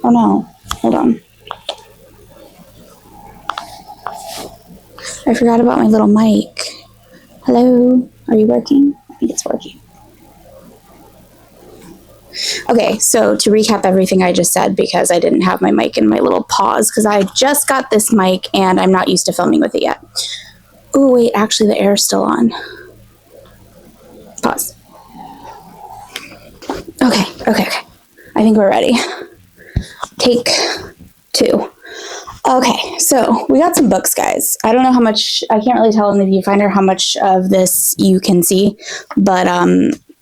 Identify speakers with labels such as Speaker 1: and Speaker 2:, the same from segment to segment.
Speaker 1: Oh no, hold on. I forgot about my little mic. Hello, are you working? I think it's working. Okay, so to recap everything I just said, because I didn't have my mic in my little pause, because I just got this mic and I'm not used to filming with it yet. Oh wait, actually the air's still on. Pause. Okay. I think we're ready. Take 2. Okay, so we got some books, guys. I don't know how much, I can't really tell in the viewfinder how much of this you can see, but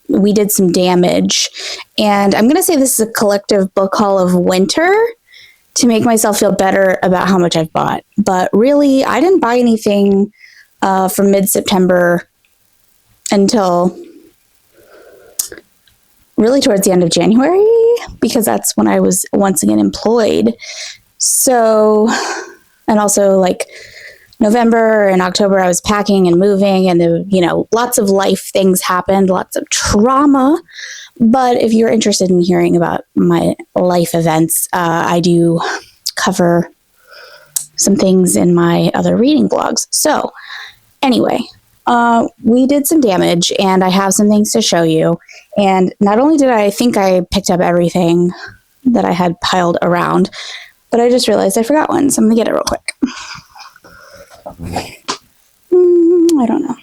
Speaker 1: we did some damage. And I'm going to say this is a collective book haul of winter to make myself feel better about how much I've bought. But really, I didn't buy anything from mid-September until really towards the end of January, because that's when I was once again employed. So, and also like November and October, I was packing and moving, and lots of life things happened, lots of trauma. But if you're interested in hearing about my life events, I do cover some things in my other reading blogs. So anyway, we did some damage, and I have some things to show you. And not only did I think I picked up everything that I had piled around, but I just realized I forgot one, so I'm going to get it real quick. I don't know.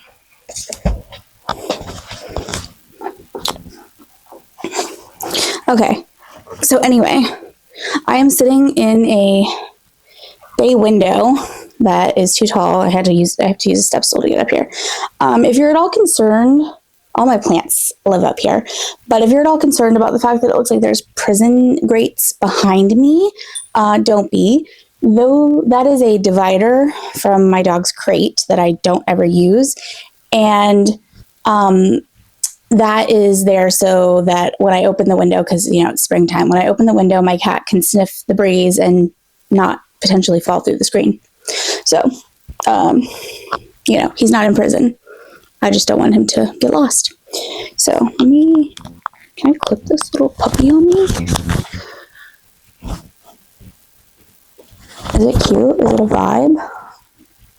Speaker 1: Okay, so anyway, I am sitting in a bay window that is too tall. I have to use a step stool to get up here. If you're at all concerned, all my plants live up here, but if you're at all concerned about the fact that it looks like there's prison grates behind me, don't be. Though that is a divider from my dog's crate that I don't ever use, and that is there so that when I open the window, because it's springtime, when I open the window, my cat can sniff the breeze and not potentially fall through the screen. So, he's not in prison. I just don't want him to get lost. So can I clip this little puppy on me? Is it cute? Is it a vibe?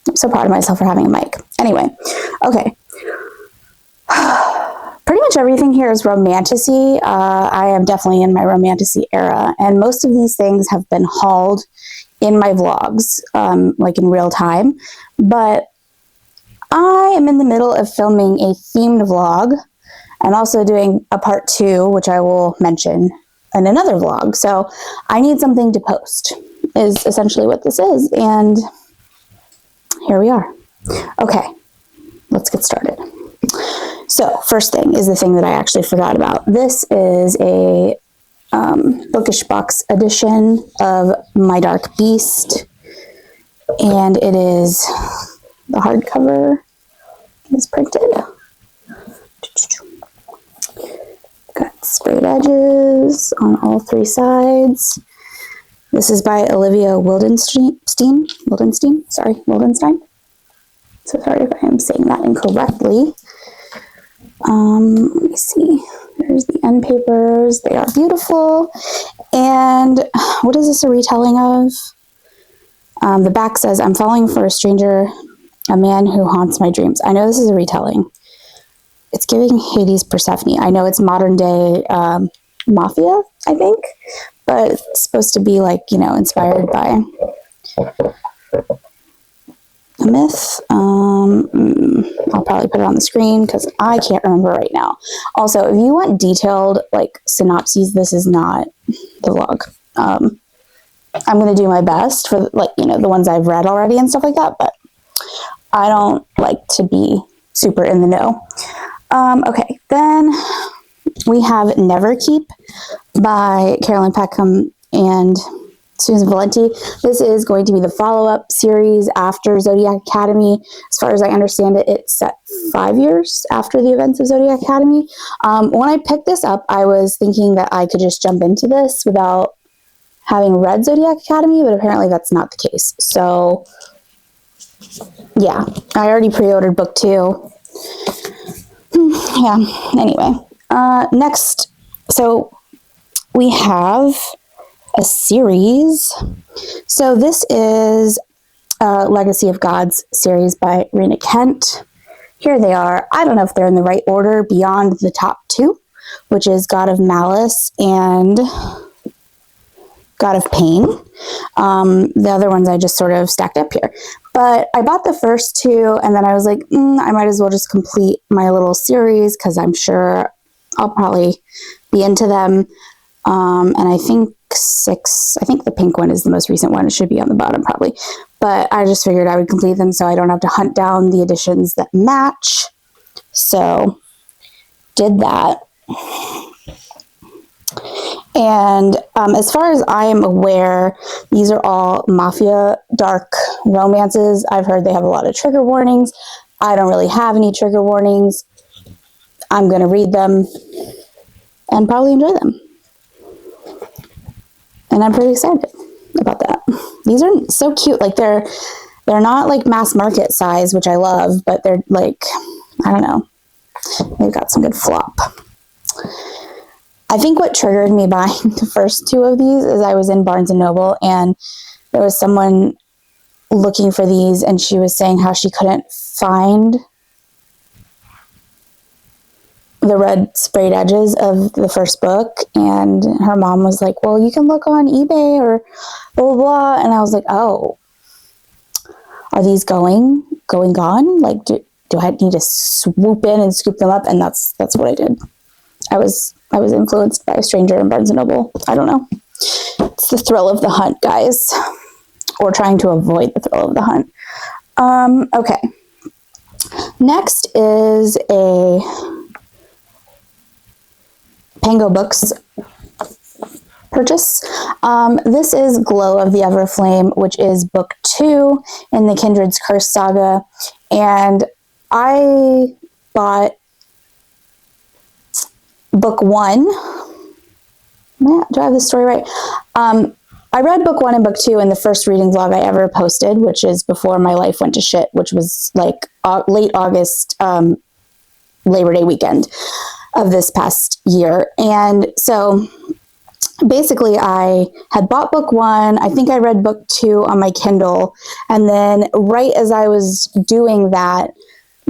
Speaker 1: I'm so proud of myself for having a mic. Anyway, okay. Pretty much everything here is Romantasy. I am definitely in my Romantasy era, and most of these things have been hauled in my vlogs, like in real time. But I am in the middle of filming a themed vlog and also doing a part 2, which I will mention in another vlog. So I need something to post, is essentially what this is. And here we are. Okay, let's get started. So first thing is the thing that I actually forgot about. This is a bookish box edition of My Dark Beast, and it is the hardcover is printed. Got sprayed edges on all 3 sides. This is by Olivia Wildenstein. So sorry if I am saying that incorrectly. Let me see. There's the end papers. They are beautiful. And what is this a retelling of? The back says, "I'm falling for a stranger, a man who haunts my dreams." I know this is a retelling. It's giving Hades Persephone. I know it's modern day mafia, I think, but it's supposed to be inspired by a myth. I'll probably put it on the screen because I can't remember right now. Also, if you want detailed synopses, this is not the vlog. I'm going to do my best for the ones I've read already and stuff like that, but I don't like to be super in the know. Okay, then we have Neverkeep by Carolyn Peckham and Susan Valenti. This is going to be the follow-up series after Zodiac Academy. As far as I understand it, it's set 5 years after the events of Zodiac Academy. When I picked this up, I was thinking that I could just jump into this without having read Zodiac Academy, but apparently that's not the case. So, yeah, I already pre-ordered book 2. Yeah, anyway. Next, so we have a series. So this is a Legacy of Gods series by Rena Kent. Here they are. I don't know if they're in the right order beyond the top two, which is God of Malice and God of Pain. The other ones I just sort of stacked up here. But I bought the first two, and then I was like, I might as well just complete my little series because I'm sure I'll probably be into them. And I think the pink one is the most recent one. It should be on the bottom probably. But I just figured I would complete them so I don't have to hunt down the editions that match. So, did that. And as far as I am aware, these are all mafia dark romances. I've heard they have a lot of trigger warnings. I don't really have any trigger warnings. I'm going to read them and probably enjoy them. And I'm pretty excited about that. These are so cute. Like they're not like mass market size, which I love, but they're like, I don't know. They've got some good flop. I think what triggered me buying the first two of these is I was in Barnes & Noble and there was someone looking for these and she was saying how she couldn't find the red sprayed edges of the first book, and her mom was like, well, you can look on eBay or blah, blah, blah. And I was like, oh, are these going gone? Like, do I need to swoop in and scoop them up? And that's what I did. I was influenced by a stranger in Barnes & Noble. I don't know. It's the thrill of the hunt, guys. Or trying to avoid the thrill of the hunt. Okay. Next is a Pango Books purchase. This is Glow of the Everflame, which is book 2 in the Kindred's Curse saga. And I bought book 1. Do I have the story right? I read book 1 and book 2 in the first reading vlog I ever posted, which is before my life went to shit, which was like late August, Labor Day weekend of this past year. And so basically I had bought book 1. I think I read book 2 on my Kindle. And then right as I was doing that,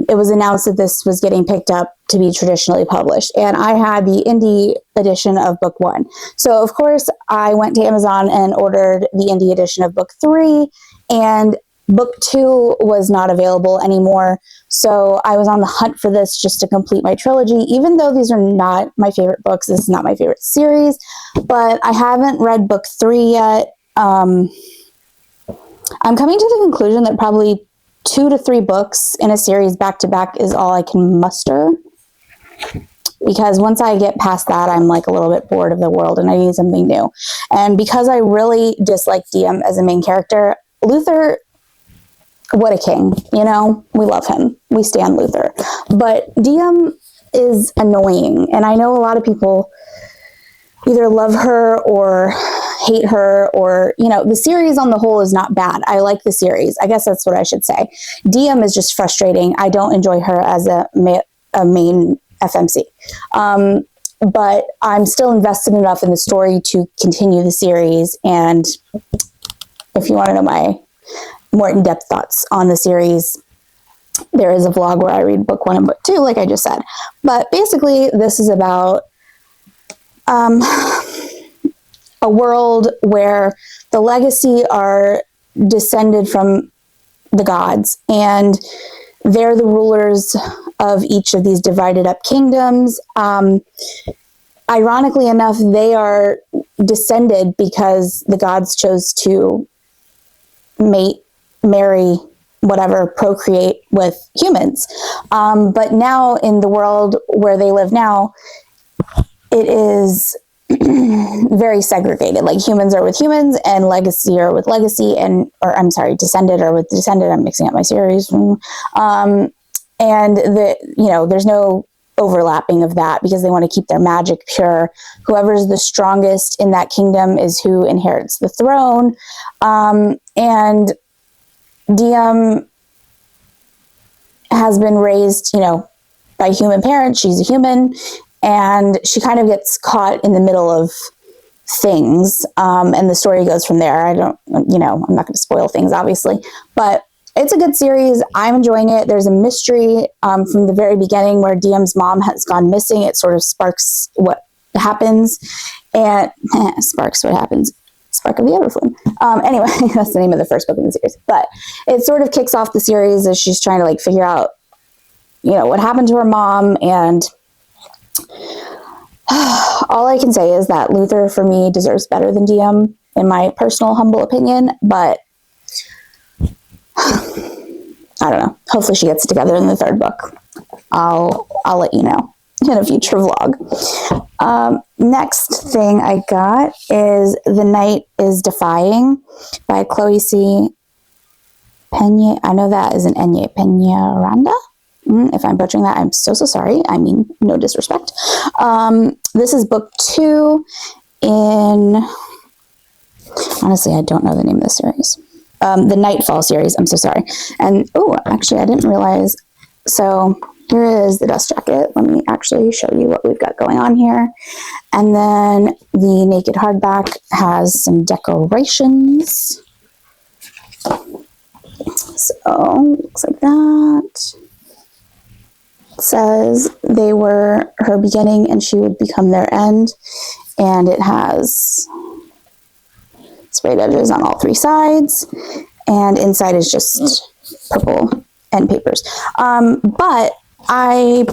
Speaker 1: it was announced that this was getting picked up to be traditionally published. And I had the indie edition of book 1. So of course I went to Amazon and ordered the indie edition of book 3, and book 2 was not available anymore. So I was on the hunt for this just to complete my trilogy. Even though these are not my favorite books, this is not my favorite series, but I haven't read book 3 yet. I'm coming to the conclusion that probably 2 to 3 books in a series back to back is all I can muster. Because once I get past that, I'm like a little bit bored of the world and I need something new. And because I really dislike Diem as a main character, Luther, what a king, you know? We love him. We stand Luther. But Diem is annoying. And I know a lot of people either love her or hate her, or, you know, the series on the whole is not bad. I like the series. I guess that's what I should say. Diem is just frustrating. I don't enjoy her as a main FMC. But I'm still invested enough in the story to continue the series. And if you want to know my more in-depth thoughts on the series, there is a vlog where I read book 1 and book 2, like I just said. But basically, this is about a world where the legacy are descended from the gods, and they're the rulers of each of these divided up kingdoms. Ironically enough, they are descended because the gods chose to mate, marry, whatever, procreate with humans. But now in the world where they live now, it is very segregated. Like humans are with humans and legacy are with legacy, descended are with descended. I'm mixing up my series. And there's no overlapping of that because they want to keep their magic pure. Whoever's the strongest in that kingdom is who inherits the throne. And Diem has been raised, by human parents. She's a human, and she kind of gets caught in the middle of things, and the story goes from there. I'm not going to spoil things, obviously, but it's a good series. I'm enjoying it. There's a mystery from the very beginning where Diem's mom has gone missing. It sort of sparks what happens, and sparks what happens. Spark of the Everflame. Anyway, that's the name of the first book in the series. But it sort of kicks off the series as she's trying to like figure out, what happened to her mom. And all I can say is that Luther, for me, deserves better than Diem, in my personal humble opinion. But I don't know. Hopefully she gets it together in the third book. I'll let you know in a future vlog. Next thing I got is The Night is Defying by Chloe C. Pena. I know that is an Enye Peñaranda. If I'm butchering that, I'm so sorry. I mean, no disrespect. This is book 2 in... Honestly, I don't know the name of the series. The Nightfall series. I'm so sorry. And, actually, I didn't realize. So... here is the dust jacket. Let me actually show you what we've got going on here. And then the naked hardback has some decorations. So, looks like that. It says they were her beginning and she would become their end. And it has sprayed edges on all 3 sides. And inside is just purple end papers. But I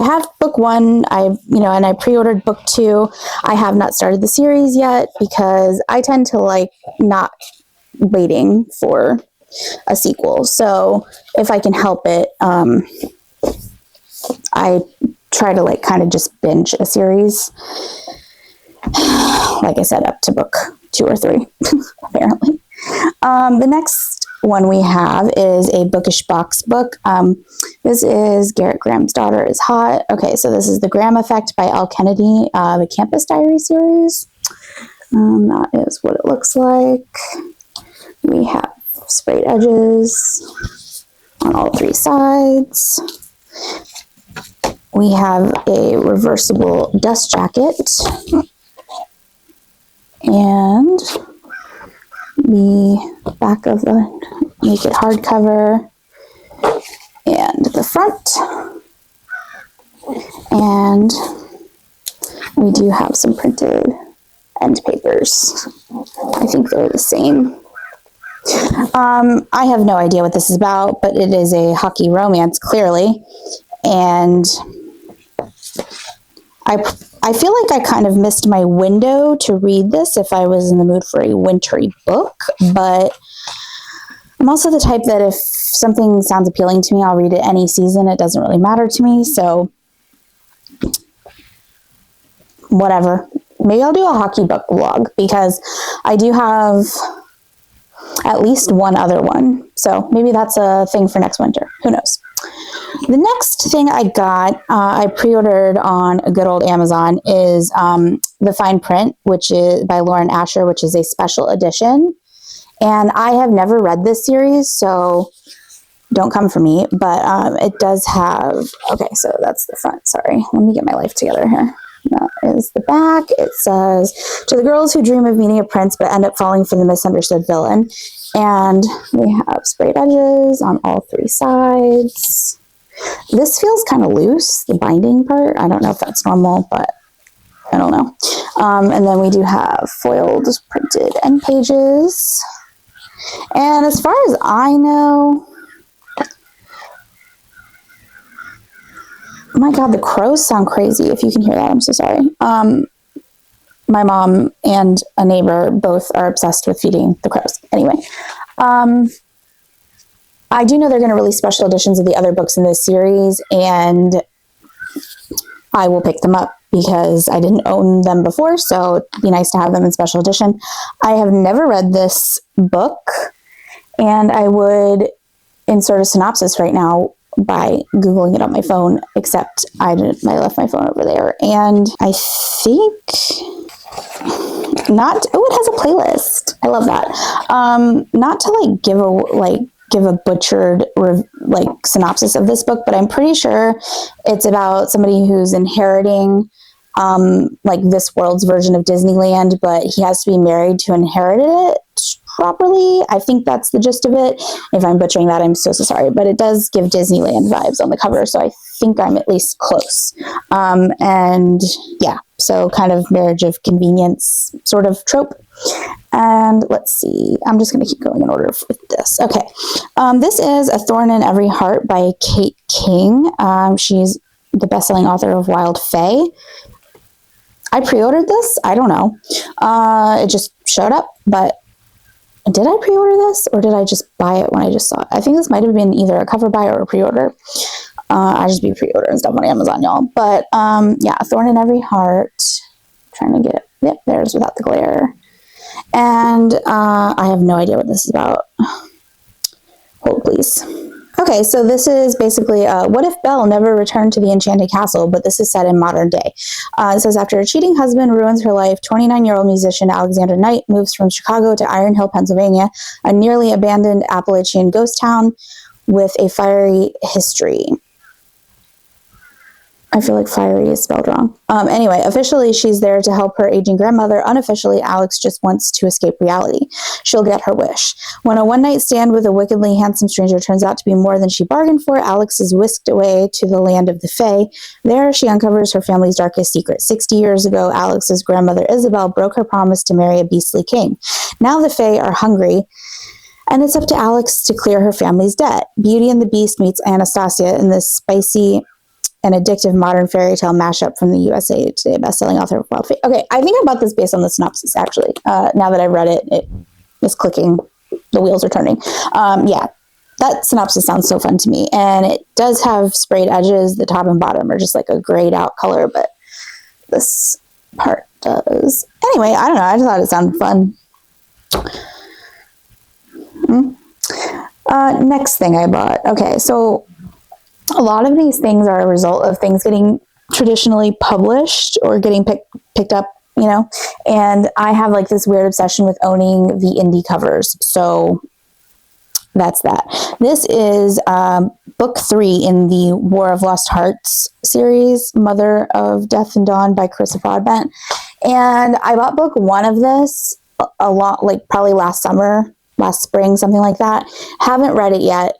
Speaker 1: have book 1, and I pre-ordered book 2. I have not started the series yet because I tend to like not waiting for a sequel. So if I can help it, I try to like kind of just binge a series. Like I said, up to book 2 or 3, apparently. The next one we have is a Bookish Box book. This is Garrett Graham's Daughter is Hot. Okay, so this is The Graham Effect by Al Kennedy, the Campus Diary series. That is what it looks like. We have sprayed edges on all 3 sides. We have a reversible dust jacket. And the back of the naked hardcover and the front. And we do have some printed end papers. I think they're the same. I have no idea what this is about, but it is a hockey romance, clearly. And I feel like I kind of missed my window to read this if I was in the mood for a wintry book, but I'm also the type that if something sounds appealing to me, I'll read it any season. It doesn't really matter to me, so whatever. Maybe I'll do a hockey book vlog because I do have at least one other one, so maybe that's a thing for next winter. Who knows? The next thing I got, I pre-ordered on a good old Amazon, is The Fine Print, which is by Lauren Asher, which is a special edition. And I have never read this series, so don't come for me. But it does have, okay, so that's the front. Sorry, let me get my life together here. That is the back. It says, to the girls who dream of meeting a prince but end up falling for the misunderstood villain. And we have sprayed edges on all 3 sides. This feels kind of loose, the binding part. I don't know if that's normal, but I don't know. And then we do have foiled printed end pages. And as far as I know, oh my God, the crows sound crazy. If you can hear that, I'm so sorry. My mom and a neighbor both are obsessed with feeding the crows. Anyway, I do know they're going to release special editions of the other books in this series, and I will pick them up because I didn't own them before, so it'd be nice to have them in special edition. I have never read this book, and I would insert a synopsis right now by Googling it on my phone, except I left my phone over there, and I think not, oh, it has a playlist. I love that. Not to give a butchered synopsis of this book, but I'm pretty sure it's about somebody who's inheriting like this world's version of Disneyland, but he has to be married to inherit it properly. I think that's the gist of it. If I'm butchering that, I'm so sorry, but it does give Disneyland vibes on the cover, so I think I'm at least close. And yeah, so kind of marriage of convenience sort of trope. And let's see, I'm just going to keep going in order with this. Okay, this is A Thorn in Every Heart by Kate King. She's the best-selling author of Wild Fae. I pre-ordered this. I don't know. It just showed up, but did I pre-order this or did I just buy it when I just saw it? I think this might have been either a cover buy or a pre-order. I just be pre-ordering stuff on Amazon, y'all. But yeah, A Thorn in Every Heart. Trying to get it. Yep, there's without the glare. And I have no idea what this is about. Hold, please. Okay, so this is basically, what if Belle never returned to the Enchanted Castle, but this is set in modern day. It says, after a cheating husband ruins her life, 29-year-old musician Alexander Knight moves from Chicago to Iron Hill, Pennsylvania, a nearly abandoned Appalachian ghost town with a fiery history. I feel like fiery is spelled wrong. Anyway, officially, she's there to help her aging grandmother. Unofficially, Alex just wants to escape reality. She'll get her wish. When a one-night stand with a wickedly handsome stranger turns out to be more than she bargained for, Alex is whisked away to the land of the Fae. There, she uncovers her family's darkest secret. 60 years ago, Alex's grandmother Isabel broke her promise to marry a beastly king. Now the Fae are hungry, and it's up to Alex to clear her family's debt. Beauty and the Beast meets Anastasia in this spicy and addictive modern fairy tale mashup from the USA Today best-selling author of Wild Fae. Okay, I think I bought this based on the synopsis, actually. Now that I've read it, it is clicking. The wheels are turning. Yeah, that synopsis sounds so fun to me. And it does have sprayed edges. The top and bottom are just like a grayed out color, but this part does. Anyway, I don't know. I just thought it sounded fun. Next thing I bought. Okay, so a lot of these things are a result of things getting traditionally published or getting picked up, you know, and I have like this weird obsession with owning the indie covers. So that's that. This is book 3 in the War of Lost Hearts series, Mother of Death and Dawn by Carissa Broadbent. And I bought book 1 of this a lot, like probably last spring, something like that. Haven't read it yet.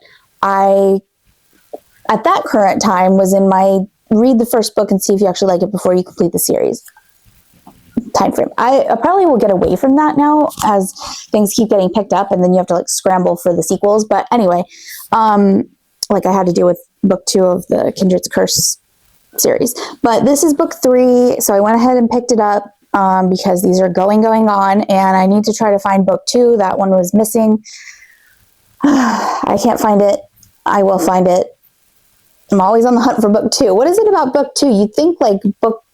Speaker 1: At that current time was in my read the first book and see if you actually like it before you complete the series time frame. I probably will get away from that now as things keep getting picked up and then you have to like scramble for the sequels. But anyway, like I had to do with book 2 of the Kindred's Curse series. But this is book 3, so I went ahead and picked it up because these are going on, and I need to try to find book 2. That one was missing. I can't find it. I will find it. I'm always on the hunt for book 2. What is it about book 2? You'd think like book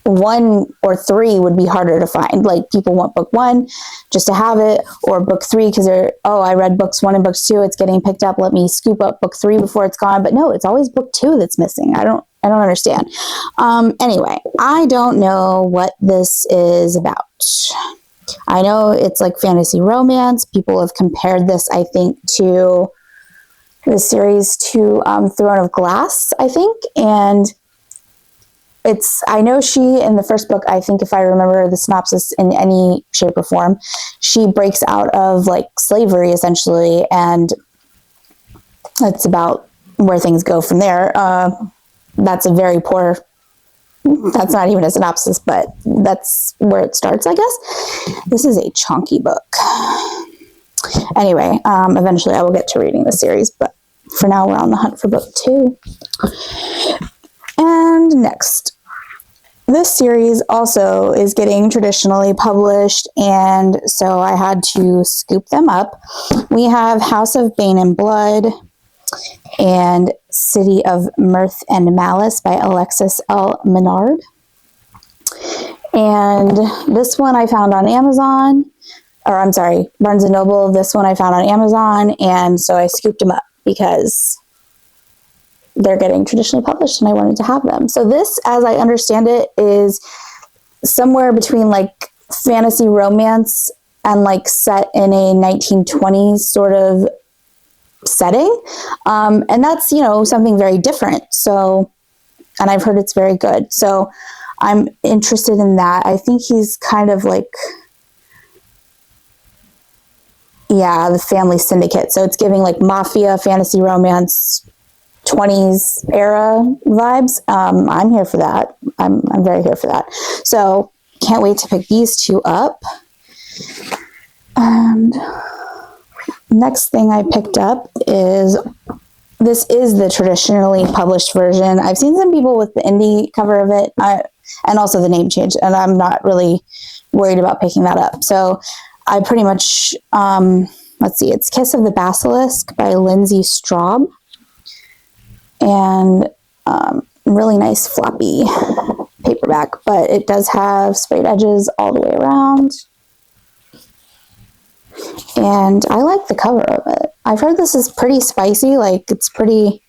Speaker 1: 1 or 3 would be harder to find. Like people want book 1 just to have it, or book 3 because I read books 1 and books 2. It's getting picked up. Let me scoop up book 3 before it's gone. But no, it's always book 2 that's missing. I don't understand. Anyway, I don't know what this is about. I know it's like fantasy romance. People have compared this, I think, to the series to Throne of Glass, I think. And I know she, in the first book, I think if I remember the synopsis in any shape or form, she breaks out of like slavery essentially. And it's about where things go from there. That's a very poor, that's not even a synopsis, but that's where it starts, I guess. This is a chunky book. Anyway, eventually I will get to reading the series, but for now we're on the hunt for book 2. And next, this series also is getting traditionally published, and so I had to scoop them up. We have House of Bane and Blood and City of Mirth and Malice by Alexis L. Menard. And this one I found on Amazon. Barnes & Noble. This one I found on Amazon, and so I scooped them up because they're getting traditionally published and I wanted to have them. So this, as I understand it, is somewhere between like fantasy romance and like set in a 1920s sort of setting. And that's, something very different. So, and I've heard it's very good. So I'm interested in that. I think he's kind of like, yeah, the Family Syndicate. So it's giving like mafia, fantasy romance, 20s era vibes. I'm here for that. I'm very here for that. So can't wait to pick these two up. And next thing I picked up is, this is the traditionally published version. I've seen some people with the indie cover of it, and also the name change, and I'm not really worried about picking that up. So I pretty much, let's see, it's Kiss of the Basilisk by Lindsay Straub. And really nice floppy paperback, but it does have sprayed edges all the way around. And I like the cover of it. I've heard this is pretty spicy, like it's pretty...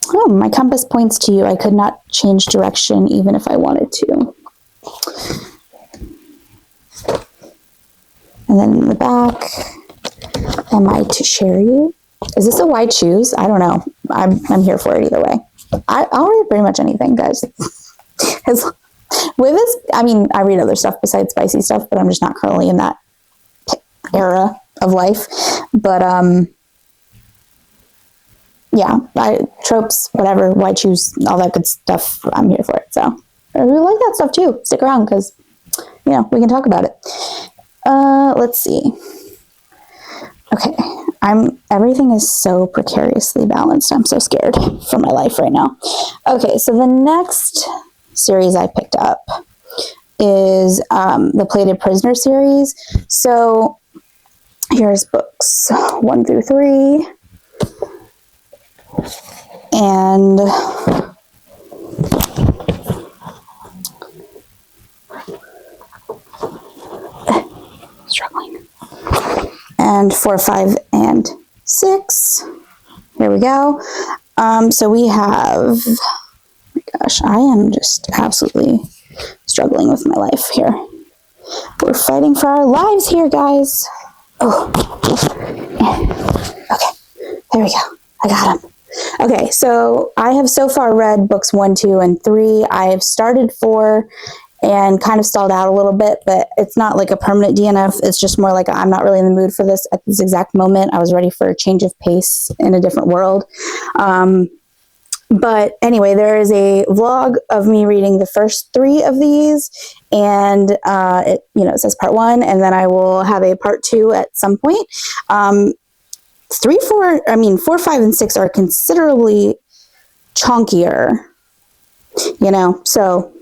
Speaker 1: Oh, my compass points to you. I could not change direction even if I wanted to. And then in the back, am I to share you? Is this a wide shoes? I don't know. I'm here for it either way. I'll read pretty much anything, guys. With this, I mean, I read other stuff besides spicy stuff, but I'm just not currently in that era of life. But yeah, tropes, whatever, white shoes, all that good stuff. I'm here for it. So I really like that stuff too. Stick around because, you know, we can talk about it. Let's see. Okay, everything is so precariously balanced. I'm so scared for my life right now. Okay, so the next series I picked up is the Plated Prisoner series. So here's books 1 through 3. And struggling. And 4, 5, and 6. Here we go. So we have, oh my gosh, I am just absolutely struggling with my life here. We're fighting for our lives here, guys. Oh, okay, there we go. I got them. Okay, so I have so far read books 1, 2, and 3. I have started 4 and kind of stalled out a little bit, but it's not like a permanent DNF. It's just more like I'm not really in the mood for this at this exact moment. I was ready for a change of pace in a different world. But anyway, there is a vlog of me reading the first 3 of these, and it says part 1, and then I will have a part 2 at some point. 4, 5, and 6 are considerably chunkier, so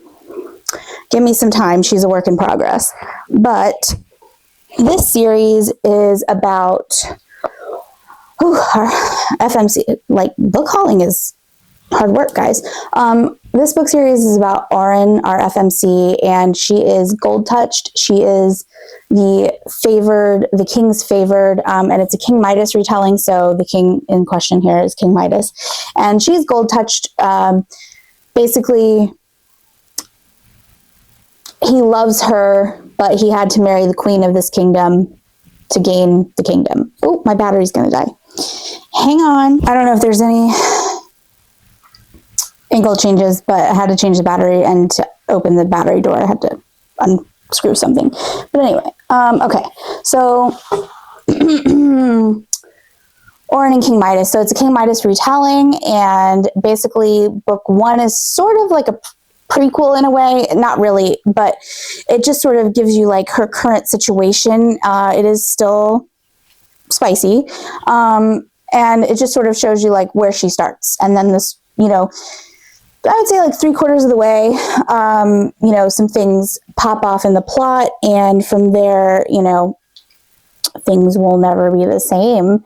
Speaker 1: give me some time. She's a work in progress. But this series is about our FMC. Like, book hauling is hard work, guys. This book series is about Auren, our FMC, and she is gold touched. She is the king's favored, and it's a King Midas retelling. So the king in question here is King Midas, and she's gold touched. Basically, he loves her, but he had to marry the queen of this kingdom to gain the kingdom. Oh, my battery's going to die. Hang on. I don't know if there's any angle changes, but I had to change the battery, and to open the battery door, I had to unscrew something. But anyway, okay. So, Auren and King Midas. So it's a King Midas retelling, and basically book 1 is sort of like a prequel in a way, not really, but it just sort of gives you like her current situation. It is still spicy, and it just sort of shows you like where she starts, and then this, I would say like 3/4 of the way, some things pop off in the plot, and from there, things will never be the same.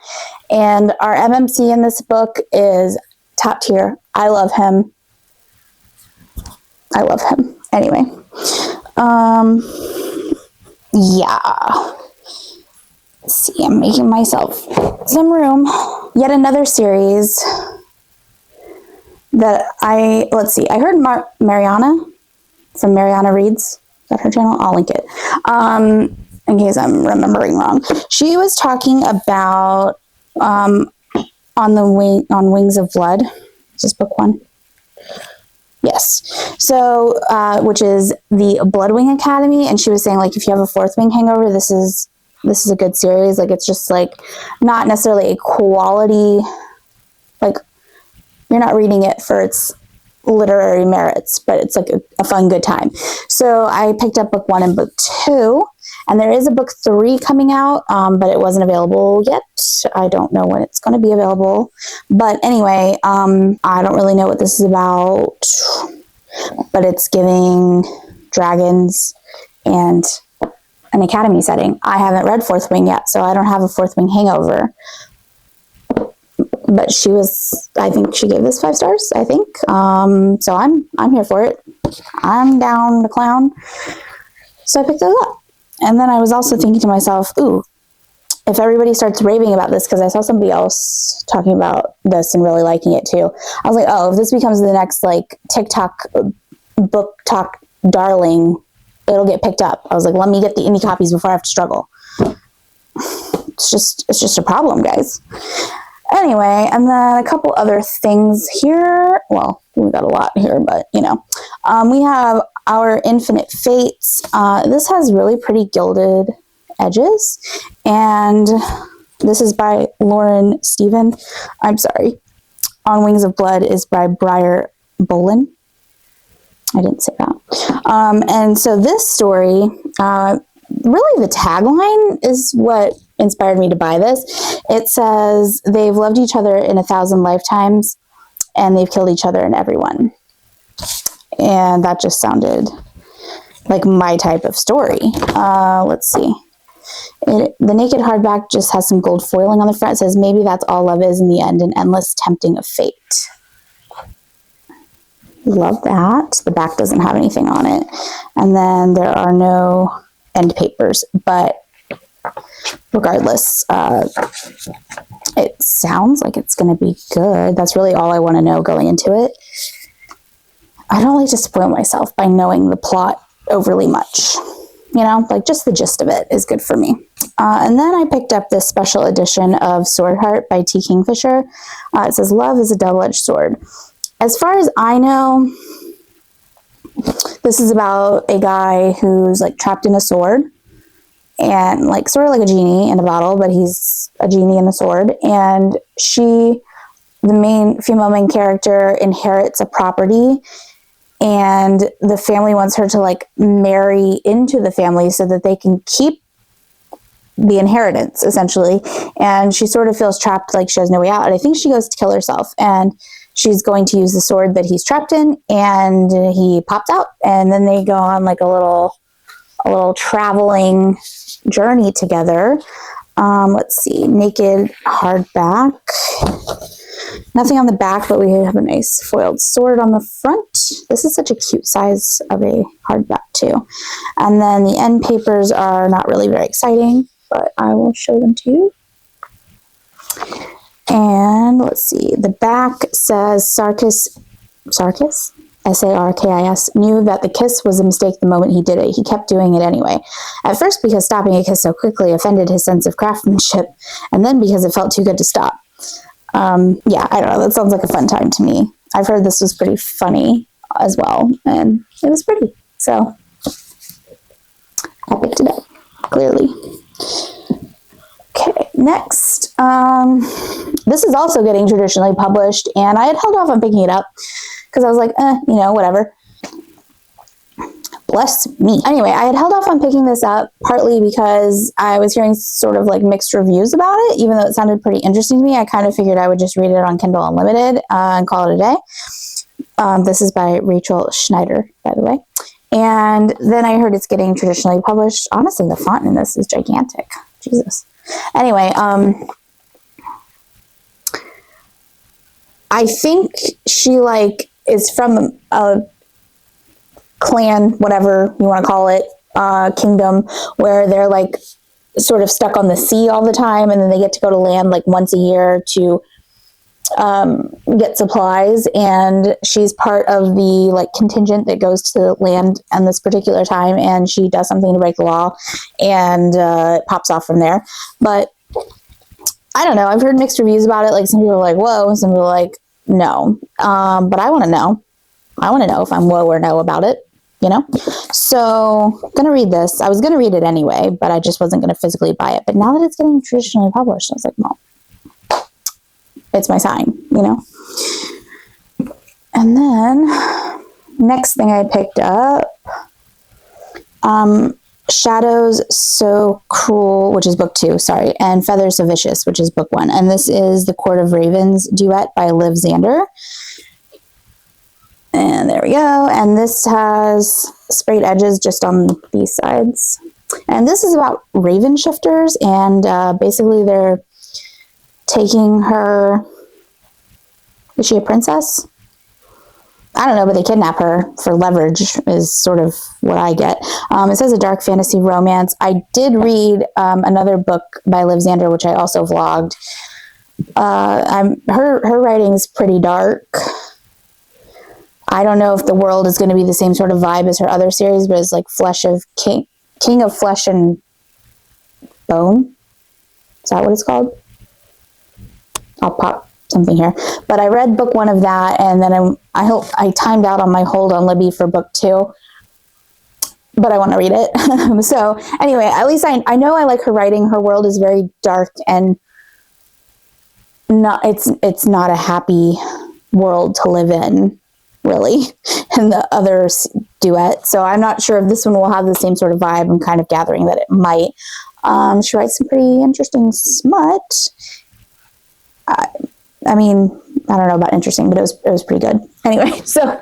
Speaker 1: And our MMC in this book is top tier. I love him. Anyway, yeah. Let's see, I'm making myself some room. Yet another series that I heard Mariana from Mariana Reads. Is that her channel? I'll link it. In case I'm remembering wrong. She was talking about on Wings of Blood. Is this book 1? Yes. So, which is the Bloodwing Academy. And she was saying, like, if you have a Fourth Wing hangover, this is a good series. Like, it's just, like, not necessarily a quality, like, you're not reading it for its literary merits, but it's, like, a fun, good time. So I picked up book 1 and book 2. And there is a book 3 coming out, but it wasn't available yet. I don't know when it's going to be available. But anyway, I don't really know what this is about, but it's giving dragons and an academy setting. I haven't read Fourth Wing yet, so I don't have a Fourth Wing hangover. But I think she gave this 5 stars, I think. So I'm here for it. I'm down to clown. So I picked those up. And then I was also thinking to myself, ooh, if everybody starts raving about this, because I saw somebody else talking about this and really liking it too. I was like, oh, if this becomes the next, like, TikTok book talk darling, it'll get picked up. I was like, let me get the indie copies before I have to struggle. It's just a problem, guys. Anyway, and then a couple other things here. Well, we got a lot here, but, you know. We have Our Infinite Fates. This has really pretty gilded edges. And this is by Lauren Stephen. I'm sorry. On Wings of Blood is by Briar Bolin. I didn't say that. And so this story, really the tagline is what inspired me to buy this. It says, they've loved each other in 1,000 lifetimes, and they've killed each other in every one. And that just sounded like my type of story. Let's see. The naked hardback just has some gold foiling on the front. It says, maybe that's all love is in the end, an endless tempting of fate. Love that. The back doesn't have anything on it. And then there are no end papers, but regardless, it sounds like it's going to be good. That's really all I want to know going into it. I don't like to spoil myself by knowing the plot overly much. You know, like, just the gist of it is good for me. And then I picked up this special edition of Sword Heart by T. Kingfisher. It says, love is a double-edged sword. As far as I know, this is about a guy who's, like, trapped in a sword. And, like, sort of like a genie in a bottle, but he's a genie in a sword. And the female main character, inherits a property. And the family wants her to, like, marry into the family so that they can keep the inheritance, essentially. And she sort of feels trapped, like she has no way out. And I think she goes to kill herself. And she's going to use the sword that he's trapped in. And he pops out. And then they go on, like, a little traveling journey together. Let's see. Naked hardback. Nothing on the back, but we have a nice foiled sword on the front. This is such a cute size of a hardback too. And then the end papers are not really very exciting, but I will show them to you. And let's see. The back says Sarkis, S-A-R-K-I-S, knew that the kiss was a mistake the moment he did it. He kept doing it anyway. At first because stopping a kiss so quickly offended his sense of craftsmanship, and then because it felt too good to stop. Yeah, I don't know. That sounds like a fun time to me. I've heard this was pretty funny as well, and it was pretty. So I picked it up, clearly. Okay, next. This is also getting traditionally published, and I had held off on picking it up because I was like, whatever. Bless me. Anyway, I had held off on picking this up partly because I was hearing sort of like mixed reviews about it, even though it sounded pretty interesting to me. I kind of figured I would just read it on Kindle Unlimited and call it a day. This is by Rachel Schneider, by the way. And then I heard it's getting traditionally published. Honestly, the font in this is gigantic. Jesus. Anyway, I think she is from a clan, whatever you want to call it, kingdom, where they're sort of stuck on the sea all the time, and then they get to go to land once a year to get supplies, and she's part of the contingent that goes to land on this particular time, and she does something to break the law, and it pops off from there. But I don't know, I've heard mixed reviews about it. Some people are like, whoa, some people are like, no. But I want to know. I want to know if I'm whoa or no about it, you know? So I'm going to read this. I was going to read it anyway, but I just wasn't going to physically buy it. But now that it's getting traditionally published, I was like, well, it's my sign, you know? And then next thing I picked up, Shadows So Cruel, which is book 2, sorry, and Feathers So Vicious, which is book 1. And this is the Court of Ravens duet by Liv Zander. And there we go. And this has sprayed edges just on these sides. And this is about raven shifters, and basically they're taking her. Is she a princess? I don't know, but they kidnap her for leverage is sort of what I get. It says a dark fantasy romance. I did read another book by Liv Zander, which I also vlogged. Her writing's pretty dark. I don't know if the world is going to be the same sort of vibe as her other series, but it's like King of Flesh and Bone. Is that what it's called? I'll pop something here. But I read book 1 of that, and then I timed out on my hold on Libby for book 2. But I want to read it. So anyway, at least I know I like her writing. Her world is very dark, and it's not a happy world to live in, really, and the other duet. So I'm not sure if this one will have the same sort of vibe. I'm kind of gathering that it might. She writes some pretty interesting smut. I mean, I don't know about interesting, but it was pretty good. Anyway, so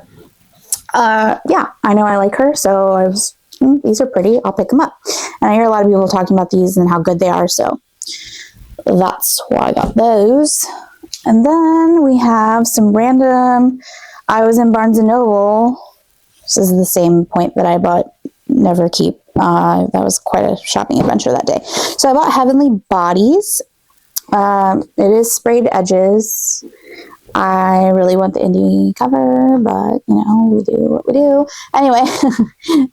Speaker 1: yeah, I know I like her. So I was, these are pretty. I'll pick them up. And I hear a lot of people talking about these and how good they are. So that's why I got those. And then we have some random. I was in Barnes & Noble. This is the same point that I bought Never Keep. That was quite a shopping adventure that day. So I bought Heavenly Bodies. It is sprayed edges. I really want the indie cover, but we do what we do. Anyway,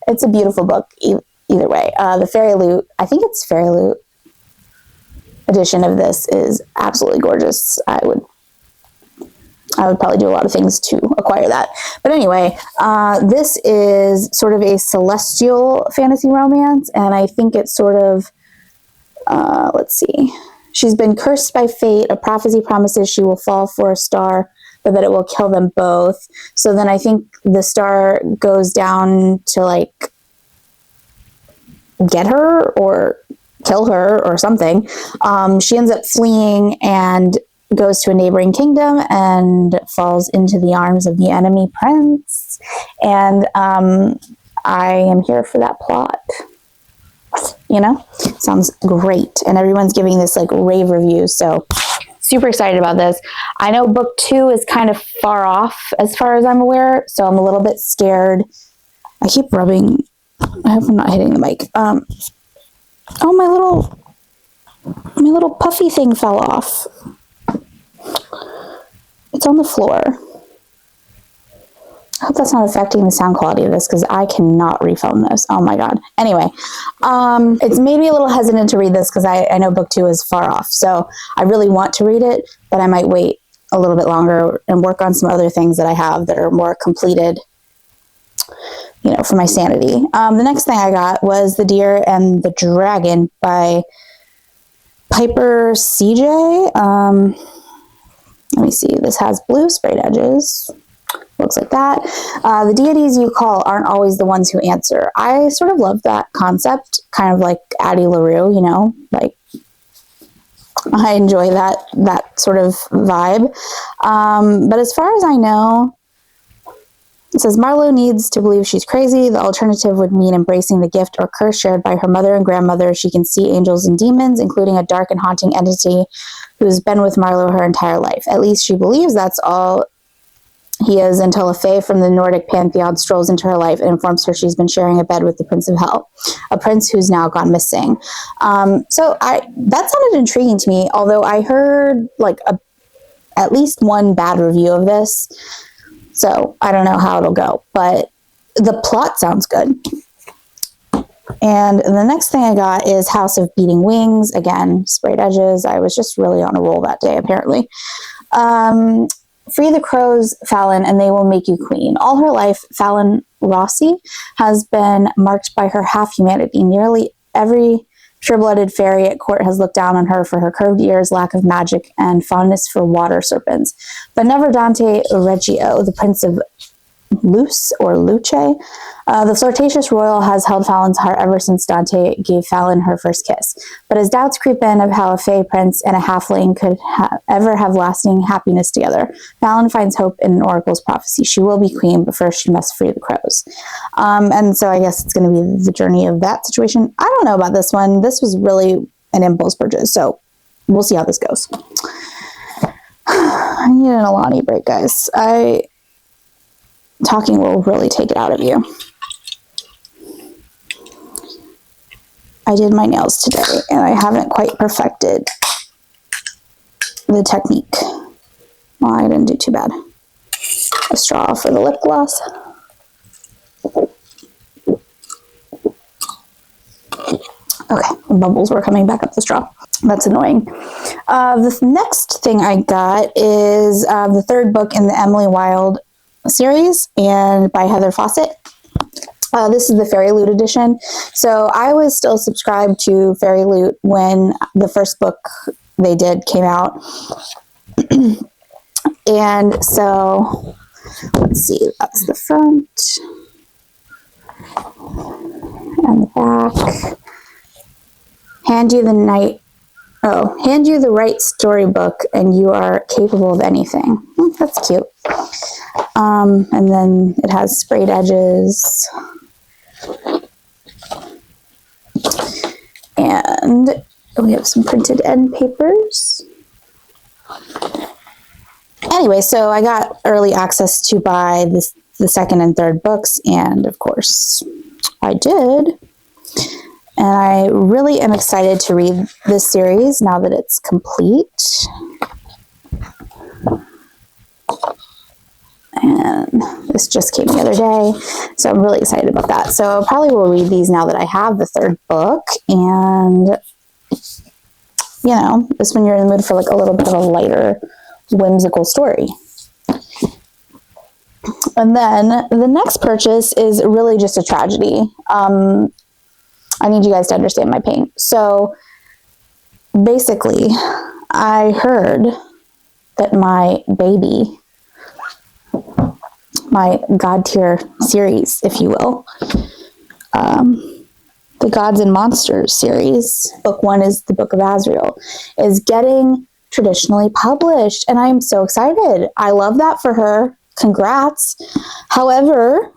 Speaker 1: it's a beautiful book either way. The Fairy Loot, I think it's Fairy Loot edition of this is absolutely gorgeous. I would probably do a lot of things to acquire that. But anyway, this is sort of a celestial fantasy romance, and I think it's sort of, let's see. She's been cursed by fate. A prophecy promises she will fall for a star, but that it will kill them both. So then I think the star goes down to like get her or kill her or something. She ends up fleeing and goes to a neighboring kingdom and falls into the arms of the enemy prince. And I am here for that plot. Sounds great. And everyone's giving this like rave review. So super excited about this. I know book 2 is kind of far off as far as I'm aware. So I'm a little bit scared. I keep rubbing. I hope I'm not hitting the mic. Oh, my little puffy thing fell off. It's on the floor. I hope that's not affecting the sound quality of this because I cannot refilm this. Oh my God. Anyway, it's made me a little hesitant to read this because I know book 2 is far off. So I really want to read it, but I might wait a little bit longer and work on some other things that I have that are more completed, for my sanity. The next thing I got was The Deer and the Dragon by Piper CJ. Let me see. This has blue sprayed edges. Looks like that. The deities you call aren't always the ones who answer. I sort of love that concept, kind of like Addie LaRue, like I enjoy that sort of vibe. But as far as I know, it says Marlowe needs to believe she's crazy. The alternative would mean embracing the gift or curse shared by her mother and grandmother. She can see angels and demons, including a dark and haunting entity who's been with Marlowe her entire life. At least she believes that's all he is until a fae from the Nordic pantheon strolls into her life and informs her she's been sharing a bed with the Prince of Hell, a prince who's now gone missing. So that sounded intriguing to me, although I heard like at least one bad review of this. So I don't know how it'll go, but the plot sounds good. And the next thing I got is House of Beating Wings. Again, sprayed edges. I was just really on a roll that day, apparently. free the crows, Fallon, and they will make you queen. All her life, Fallon Rossi has been marked by her half-humanity. Nearly every pure-blooded fairy at court has looked down on her for her curved ears, lack of magic, and fondness for water serpents. But never Dante Reggio, the prince of Luce or Luce. The flirtatious royal has held Fallon's heart ever since Dante gave Fallon her first kiss. But as doubts creep in of how a fey prince and a halfling could ever have lasting happiness together, Fallon finds hope in an oracle's prophecy. She will be queen, but first she must free the crows. And so I guess it's going to be the journey of that situation. I don't know about this one. This was really an impulse purchase, so we'll see how this goes. I need an Alani break, guys. Talking will really take it out of you. I did my nails today, and I haven't quite perfected the technique. Well, I didn't do too bad. A straw for the lip gloss. Okay, bubbles were coming back up the straw. That's annoying. The next thing I got is the third book in the Emily Wilde series, and by Heather Fawcett. This is the Fairy Loot edition. So I was still subscribed to Fairy Loot when the first book they did came out. And so, let's see, that's the front and the back. Hand you the right storybook and you are capable of anything. That's cute. And then it has sprayed edges. And we have some printed end papers. Anyway, so I got early access to buy the second and third books, and of course I did. And I really am excited to read this series now that it's complete. And this just came the other day, so I'm really excited about that. So I probably will read these now that I have the third book. And, you know, just when you're in the mood for like a little bit of a lighter, whimsical story. And then the next purchase is really just a tragedy. I need you guys to understand my pain. So basically, I heard that my baby, my God tier series, if you will, the Gods and Monsters series, book 1 is the Book of Azrael, is getting traditionally published. And I'm so excited. I love that for her. Congrats. However,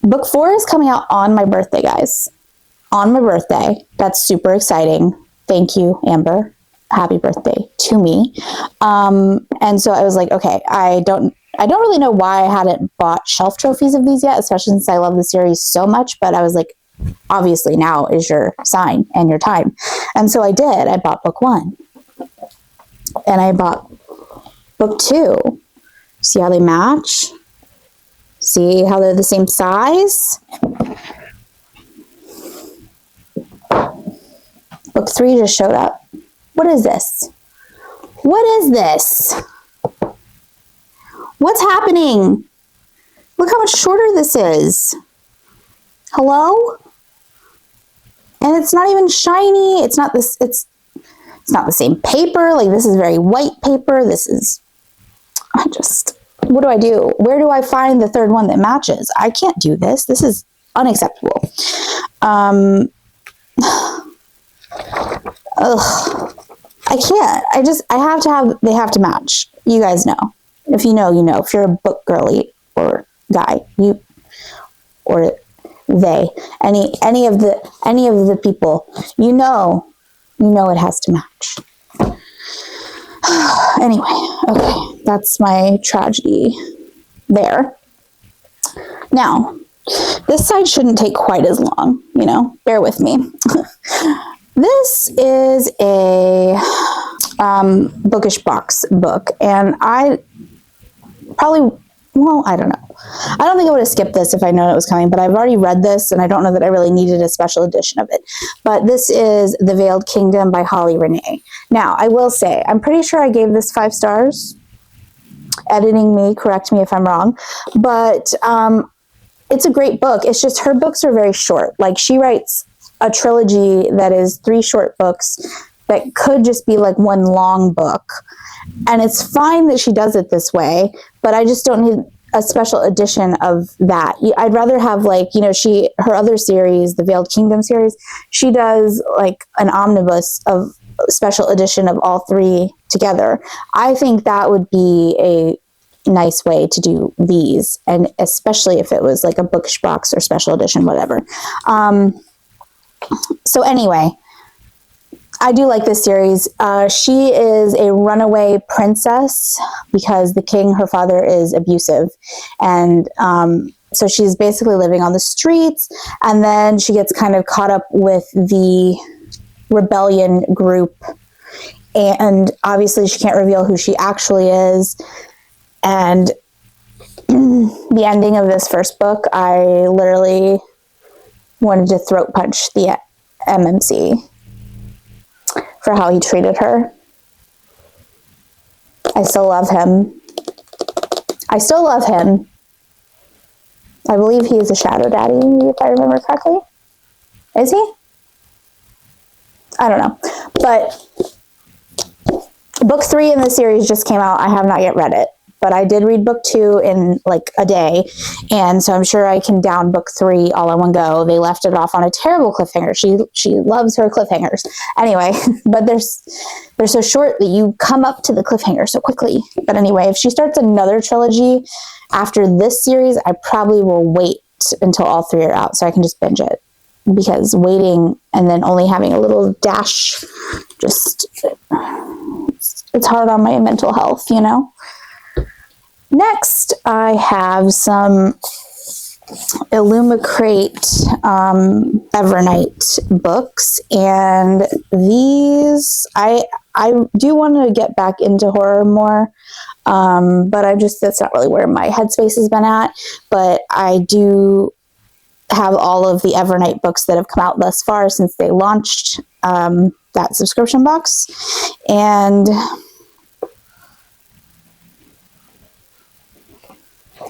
Speaker 1: book 4 is coming out on my birthday, guys. On my birthday. That's super exciting. Thank you, Amber. Happy birthday to me. And so I was like, okay, I don't really know why I hadn't bought shelf trophies of these yet, especially since I love the series so much. But I was like, obviously now is your sign and your time. And so I did. I bought book 1. And I bought book 2. See how they match? See how they're the same size? Book 3 just showed up. What is this? What is this? What's happening? Look how much shorter this is. Hello? And it's not even shiny. It's not this, it's not the same paper. Like, this is very white paper. What do I do? Where do I find the third one that matches? I can't do this. This is unacceptable. Ugh. I can't. They have to match. You guys know. If you know, you know. If you're a book girly or guy, or they, any of the people, you know it has to match. Anyway, okay, that's my tragedy there. Now, this side shouldn't take quite as long, bear with me. This is a bookish box book, and I probably well, I don't know. I don't think I would have skipped this if I known it was coming, but I've already read this, and I don't know that I really needed a special edition of it. But this is The Veiled Kingdom by Holly Renee. Now, I will say, I'm pretty sure I gave this 5 stars. Editing me, correct me if I'm wrong. But it's a great book. It's just her books are very short. Like, she writes a trilogy that is 3 short books that could just be like one long book. And it's fine that she does it this way, but I just don't need a special edition of that. I'd rather have, like, you know, her other series, the Veiled Kingdom series, she does like an omnibus of special edition of all 3 together. I think that would be a nice way to do these, and especially if it was like a bookish box or special edition, whatever. So anyway, I do like this series. She is a runaway princess because the king, her father, is abusive. And so she's basically living on the streets. And then she gets kind of caught up with the rebellion group. And obviously she can't reveal who she actually is. And the ending of this first book, I literally wanted to throat punch the MMC for how he treated her. I still love him. I believe he is a shadow daddy, if I remember correctly. Is he? I don't know. But book 3 in the series just came out. I have not yet read it. But I did read book 2 in like a day, and so I'm sure I can down book 3 all in one go. They left it off on a terrible cliffhanger. She loves her cliffhangers. Anyway, but they're so short that you come up to the cliffhanger so quickly. But anyway, if she starts another trilogy after this series, I probably will wait until all 3 are out so I can just binge it. Because waiting and then only having a little dash, just it's hard on my mental health, you know? Next, I have some Illumicrate Evernight books, and these, I do want to get back into horror more, but that's not really where my headspace has been at, but I do have all of the Evernight books that have come out thus far since they launched that subscription box, and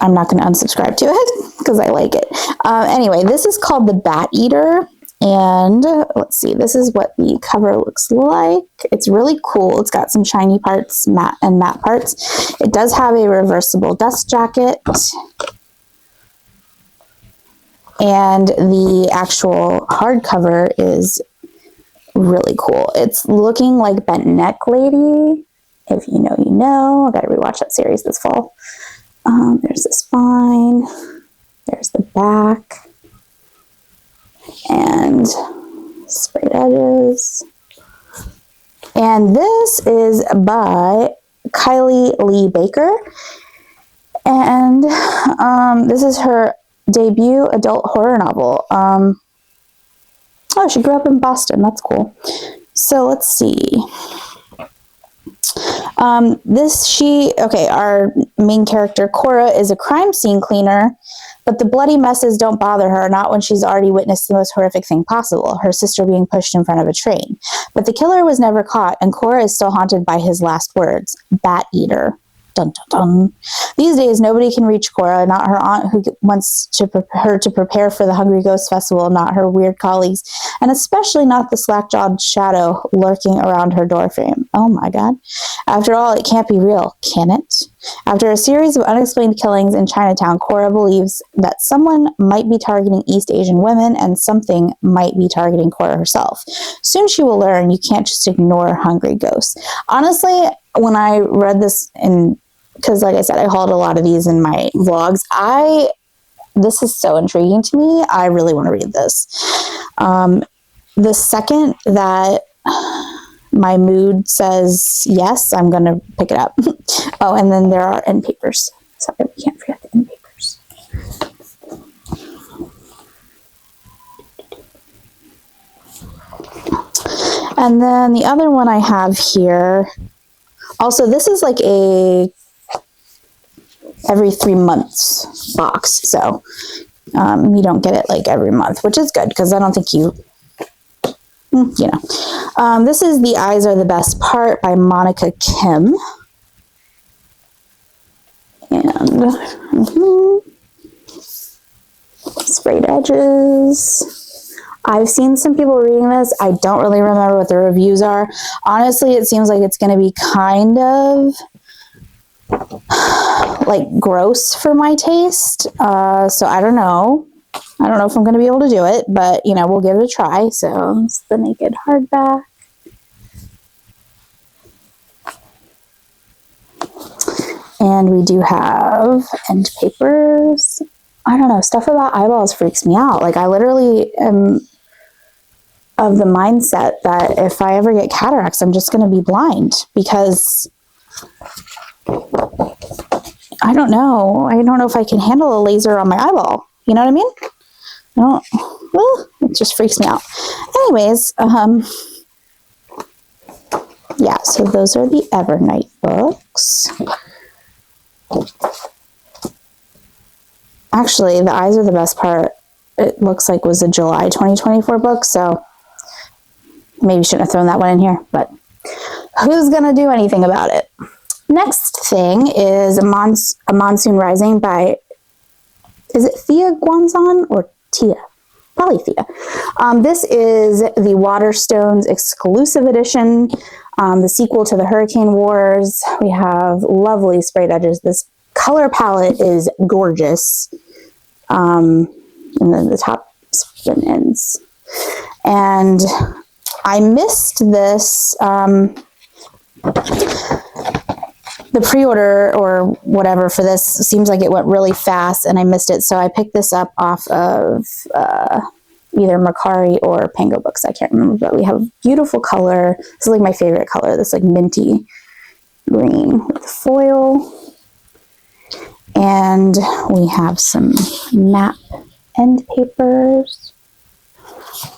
Speaker 1: I'm not going to unsubscribe to it because I like it. Anyway, this is called The Bat Eater. And let's see, this is what the cover looks like. It's really cool. It's got some shiny parts, matte parts. It does have a reversible dust jacket. And the actual hardcover is really cool. It's looking like Bent Neck Lady. If you know, you know. I got to rewatch that series this fall. There's the spine, there's the back, and sprayed edges. And this is by Kylie Lee Baker. And this is her debut adult horror novel. Oh, she grew up in Boston. That's cool. So let's see. Our main character, Cora, is a crime scene cleaner, but the bloody messes don't bother her, not when she's already witnessed the most horrific thing possible, her sister being pushed in front of a train. But the killer was never caught, and Cora is still haunted by his last words, Bat Eater. Dun, dun, dun. These days, nobody can reach Cora, not her aunt who wants her to prepare for the Hungry Ghost Festival, not her weird colleagues, and especially not the slack-jawed shadow lurking around her doorframe. Oh my god. After all, it can't be real, can it? After a series of unexplained killings in Chinatown, Cora believes that someone might be targeting East Asian women and something might be targeting Cora herself. Soon she will learn you can't just ignore hungry ghosts. Honestly, when I read this because like I said, I hauled a lot of these in my vlogs. This is so intriguing to me. I really want to read this. The second that my mood says yes, I'm going to pick it up. Oh, and then there are end papers. Sorry, we can't forget the end papers. And then the other one I have here, also this is like a every 3 months box. So you don't get it like every month, which is good because I don't think you know. This is The Eyes Are the Best Part by Monica Kim. And sprayed edges. I've seen some people reading this. I don't really remember what the reviews are. Honestly, it seems like it's going to be kind of like gross for my taste. So I don't know. I don't know if I'm going to be able to do it, but we'll give it a try. So it's the naked hardback. And we do have end papers. I don't know, stuff about eyeballs freaks me out. Like I literally am of the mindset that if I ever get cataracts, I'm just going to be blind because I don't know. I don't know if I can handle a laser on my eyeball. You know what I mean? It just freaks me out. Anyways, yeah, so those are the Evernight books. Actually, The Eyes Are the Best Part, it looks like was a July 2024 book, so maybe shouldn't have thrown that one in here, but who's going to do anything about it? Next thing is A Monsoon Rising by, is it Thea Guanzon or Tia? Probably Thea. This is the Waterstones exclusive edition, the sequel to the Hurricane Wars. We have lovely sprayed edges. This color palette is gorgeous. And then the top spin ends. And I missed this, the pre-order or whatever for this seems like it went really fast and I missed it. So I picked this up off of either Mercari or Pango Books. I can't remember, but we have beautiful color. This is like my favorite color, this like minty green with foil. And we have some map end papers.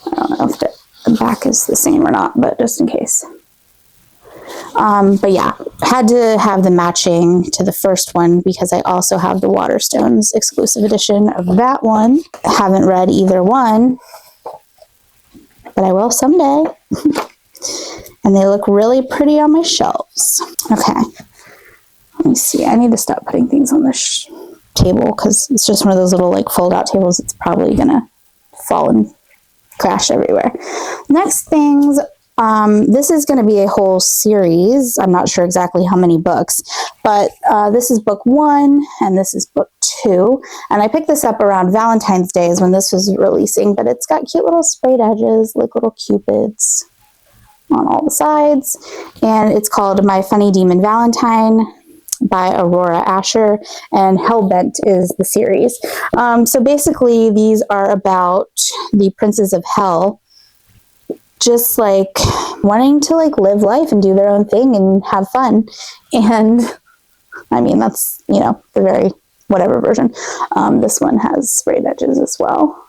Speaker 1: I don't know if the back is the same or not, but just in case. But yeah, had to have the matching to the first one because I also have the Waterstones exclusive edition of that one. I haven't read either one, but I will someday. And they look really pretty on my shelves. Okay. Let me see. I need to stop putting things on this table because it's just one of those little like fold out tables. It's probably going to fall and crash everywhere. Next things, this is going to be a whole series. I'm not sure exactly how many books, but this is book 1 and this is book 2. And I picked this up around Valentine's Day is when this was releasing, but it's got cute little sprayed edges, like little cupids on all the sides. And it's called My Funny Demon Valentine by Aurora Asher, and Hellbent is the series. So basically these are about the princes of hell just like wanting to like live life and do their own thing and have fun. And I mean, that's, the very whatever version. This one has sprayed edges as well.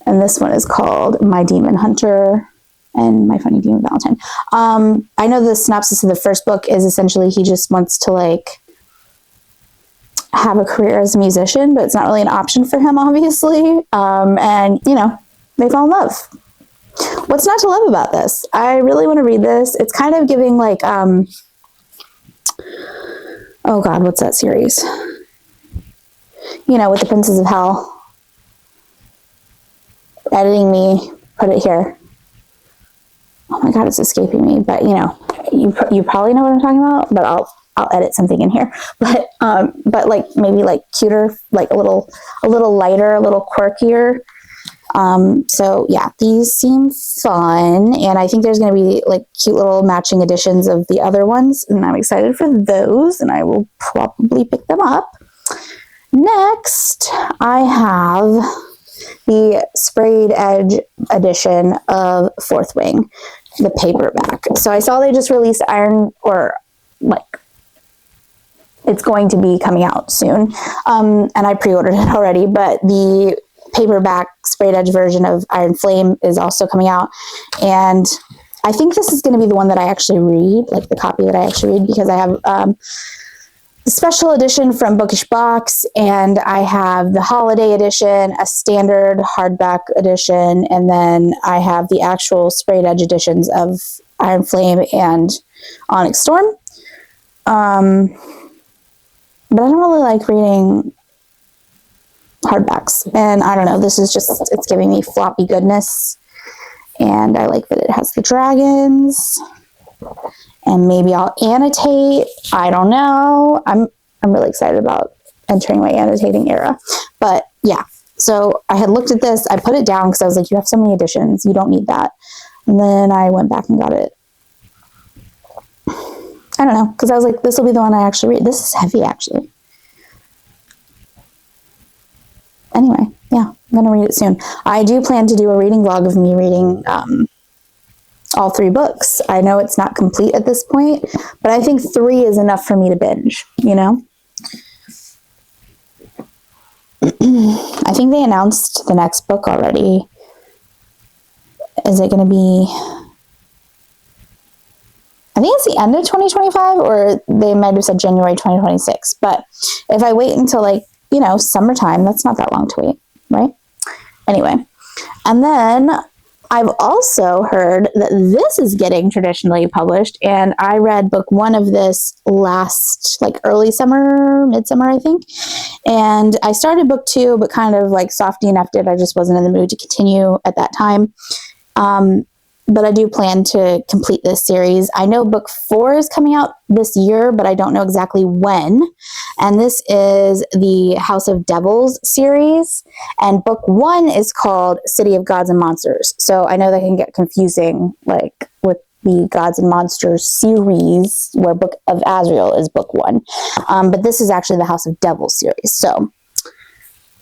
Speaker 1: And this one is called My Demon Hunter and My Funny Demon Valentine. I know the synopsis of the first book is essentially he just wants to like have a career as a musician, but it's not really an option for him, obviously. And they fall in love. What's not to love about this? I really want to read this. It's kind of giving like, oh God, what's that series? With the Princes of Hell. Editing me, put it here. Oh my God, it's escaping me. But you probably know what I'm talking about. But I'll edit something in here. But like maybe like cuter, like a little lighter, a little quirkier. So yeah, these seem fun, and I think there's going to be like cute little matching editions of the other ones, and I'm excited for those, and I will probably pick them up. Next, I have the sprayed edge edition of Fourth Wing, the paperback. So I saw they just released it's going to be coming out soon, and I pre-ordered it already, but the paperback sprayed edge version of Iron Flame is also coming out, and I think this is going to be the one that I actually read, like the copy that I actually read, because I have special edition from Bookish Box, and I have the holiday edition, a standard hardback edition, and then I have the actual sprayed edge editions of Iron Flame and Onyx Storm. But I don't really like reading hardbacks, and I don't know, this is just, it's giving me floppy goodness, and I like that it has the dragons, and maybe I'll annotate. I don't know. I'm really excited about entering my annotating era, but yeah, so I had looked at this, I put it down because I was like, you have so many editions, you don't need that, and then I went back and got it. I don't know, because I was like, this will be the one I actually read. This is heavy, actually. Anyway, yeah, I'm going to read it soon. I do plan to do a reading vlog of me reading all 3 books. I know it's not complete at this point, but I think 3 is enough for me to binge, you know? I think they announced the next book already. Is it going to be... I think it's the end of 2025, or they might have said January 2026. But if I wait until, like, you know, summertime, that's not that long to wait, right? Anyway, and then I've also heard that this is getting traditionally published, and I read book 1 of this last, like, early summer, midsummer, I think. And I started book 2, but kind of, like, soft DNF'd it. I just wasn't in the mood to continue at that time. But I do plan to complete this series. I know book 4 is coming out this year, but I don't know exactly when. And this is the House of Devils series. And book 1 is called City of Gods and Monsters. So I know that can get confusing, like with the Gods and Monsters series, where Book of Azrael is book 1. But this is actually the House of Devils series. So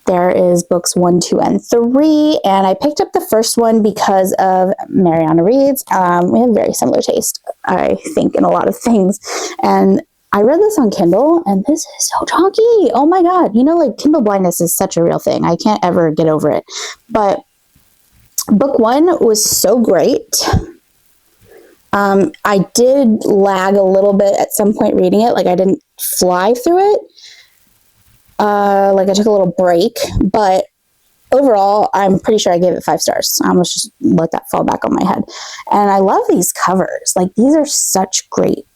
Speaker 1: there is books 1, 2, and 3, and I picked up the first one because of Mariana Reed's. We have very similar taste, I think, in a lot of things. And I read this on Kindle, and this is so chunky. Oh my God. You know, like, Kindle blindness is such a real thing. I can't ever get over it. But book 1 was so great. I did lag a little bit at some point reading it. Like, I didn't fly through it. Like, I took a little break, but overall, I'm pretty sure I gave it 5 stars. I almost just let that fall back on my head. And I love these covers. Like, these are such great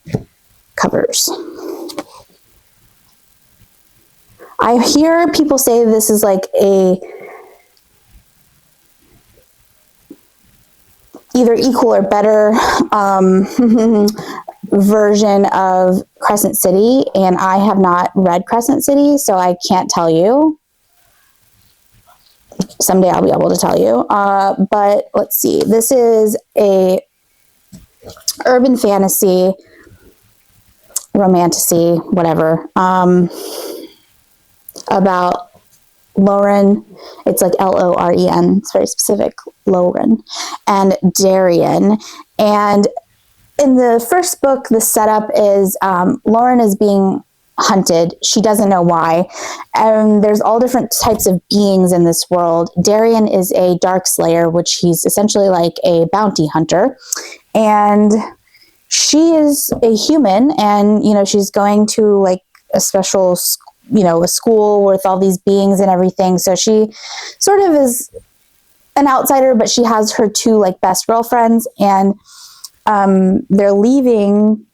Speaker 1: covers. I hear people say this is like a either equal or better version of Crescent City, and I have not read Crescent City, so I can't tell you. Someday I'll be able to tell you. But let's see. This is a urban fantasy, romantasy, whatever, about Lauren. It's like Loren. It's very specific. Lauren and Darian. And in the first book, the setup is Lauren is being hunted. She doesn't know why. And there's all different types of beings in this world. Darian is a dark slayer, which he's essentially like a bounty hunter. And she is a human, and, you know, she's going to like a special, you know, a school with all these beings and everything. So she sort of is an outsider, but she has her 2 like best girlfriends, and they're leaving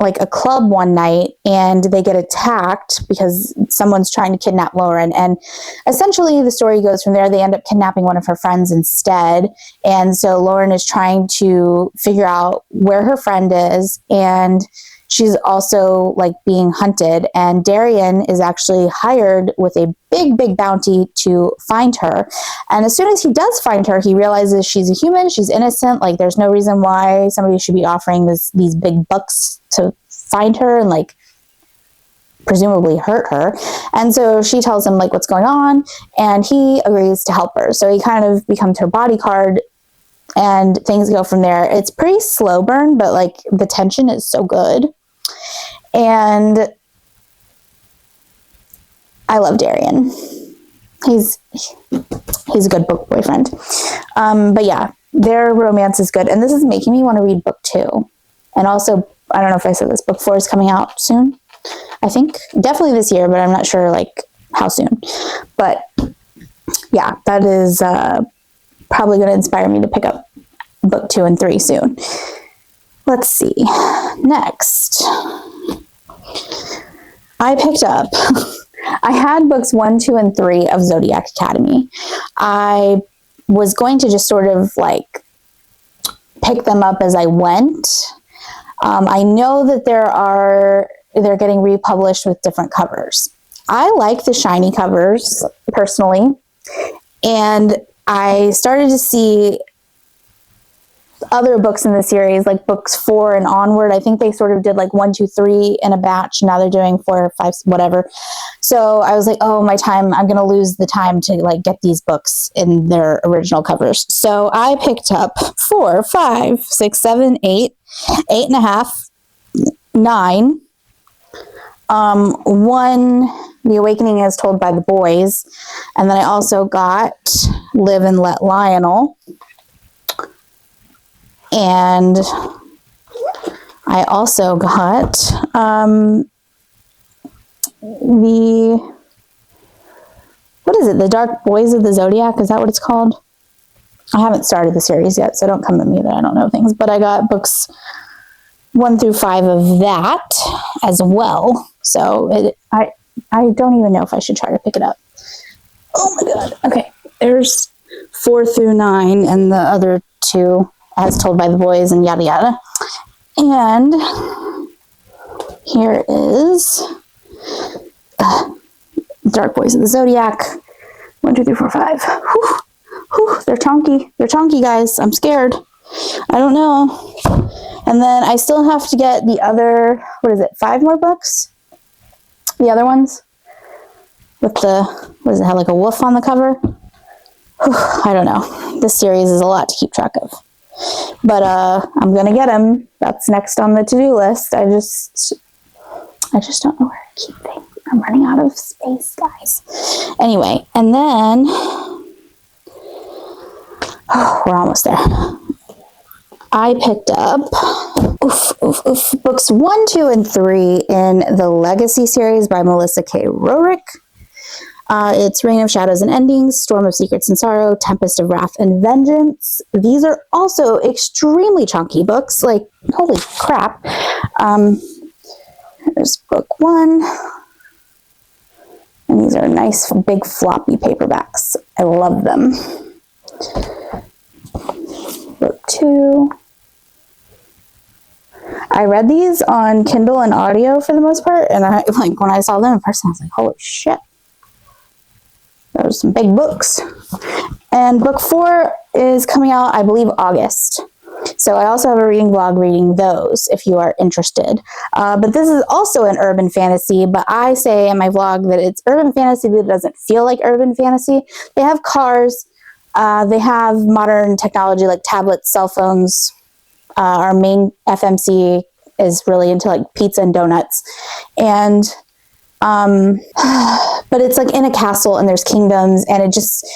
Speaker 1: like a club one night, and they get attacked because someone's trying to kidnap Lauren. And essentially the story goes from there. They end up kidnapping one of her friends instead. And so Lauren is trying to figure out where her friend is, and she's also like being hunted. And Darian is actually hired with a big, big bounty to find her. And as soon as he does find her, he realizes she's a human, she's innocent. Like, there's no reason why somebody should be offering these big bucks to find her and like presumably hurt her. And so she tells him like what's going on, and he agrees to help her. So he kind of becomes her bodyguard, and things go from there. It's pretty slow burn, but like the tension is so good. And I love Darian. He's a good book boyfriend. But yeah, their romance is good. And this is making me want to read book 2. And also, I don't know if I said this, book 4 is coming out soon. I think definitely this year, but I'm not sure like how soon. But yeah, that is probably going to inspire me to pick up book 2 and 3 soon. Let's see. Next, I picked up, I had books 1, 2, and 3 of Zodiac Academy. I was going to just sort of like pick them up as I went. I know that they're getting republished with different covers. I like the shiny covers personally, and I started to see other books in the series, like books 4 and onward. I think they sort of did like 1, 2, 3 in a batch. Now they're doing 4, 5, whatever. So I was like, oh, my time, I'm going to lose the time to like get these books in their original covers. So I picked up 4, 5, 6, 7, 8, 8.5, 9. 1, The Awakening as Told by the Boys. And then I also got Live and Let Lionel. And I also got what is it? The Dark Boys of the Zodiac? Is that what it's called? I haven't started the series yet, so don't come at me that I don't know things. But I got books 1 through 5 of that as well. So I don't even know if I should try to pick it up. Oh my god. Okay. There's 4 through 9 and the other 2 as Told by the Boys and yada yada. And here is Dark Boys of the Zodiac. 1, 2, 3, 4, 5. Whew. Whew. They're chunky. They're chunky, guys. I'm scared. I don't know. And then I still have to get the other, 5 more books? The other ones? With the, what does it have, like a wolf on the cover? Whew, I don't know. This series is a lot to keep track of. But I'm going to get them. That's next on the to-do list. I just don't know where to keep things. I'm running out of space, guys. Anyway, and then, we're almost there. I picked up books 1, 2, and 3 in the Legacy series by Melissa K. Rorick. It's Reign of Shadows and Endings, Storm of Secrets and Sorrow, Tempest of Wrath and Vengeance. These are also extremely chunky books. Like, holy crap. There's book 1. And these are nice, big, floppy paperbacks. I love them. Book 2. I read these on Kindle and audio for the most part, and when I saw them in person, I was like, holy shit. Those some big books. And book 4 is coming out, I believe, August. So I also have a reading blog reading those if you are interested. But this is also an urban fantasy, but I say in my vlog that it's urban fantasy that doesn't feel like urban fantasy. They have cars. They have modern technology like tablets, cell phones. Our main FMC is really into like pizza and donuts. And but it's like in a castle and there's kingdoms, and it just,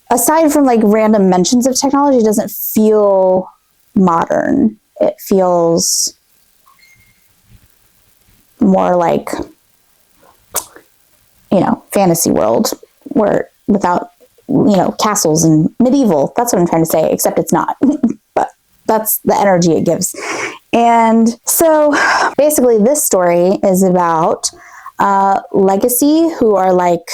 Speaker 1: aside from like random mentions of technology, it doesn't feel modern. It feels more like, fantasy world where without, castles and medieval. That's what I'm trying to say, except it's not. But that's the energy it gives. And so basically this story is about Legacy, who are like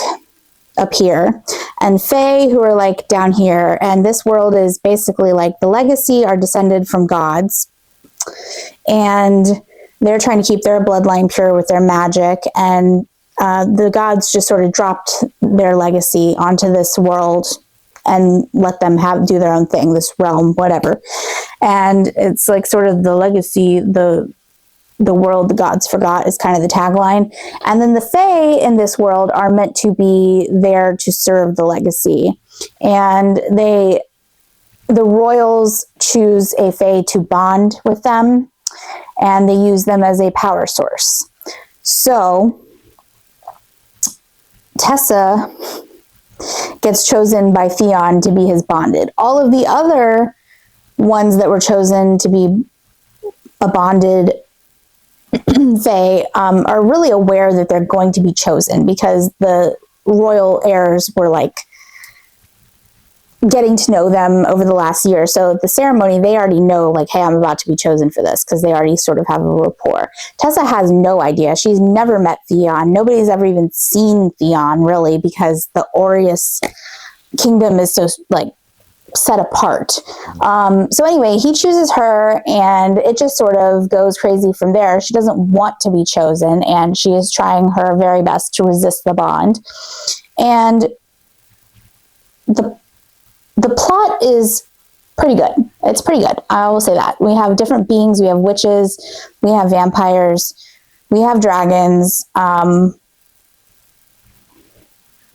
Speaker 1: up here, and Fae, who are like down here. And this world is basically like the Legacy are descended from gods, and they're trying to keep their bloodline pure with their magic. And the gods just sort of dropped their legacy onto this world and let them do their own thing, this realm, whatever. And it's like sort of the legacy, the world the gods forgot is kind of the tagline. And then the Fae in this world are meant to be there to serve the legacy. And the royals choose a Fae to bond with them, and they use them as a power source. So Tessa gets chosen by Theon to be his bonded. All of the other ones that were chosen to be a bonded Fae are really aware that they're going to be chosen because the royal heirs were like getting to know them over the last year. So at the ceremony, they already know like, hey, I'm about to be chosen for this because they already sort of have a rapport. Tessa has no idea. She's never met Theon. Nobody's ever even seen Theon really because the Aureus kingdom is so like set apart. So anyway, he chooses her and it just sort of goes crazy from there. She doesn't want to be chosen and she is trying her very best to resist the bond. And the plot is pretty good. It's pretty good. I will say that. We have different beings. We have witches. We have vampires. We have dragons.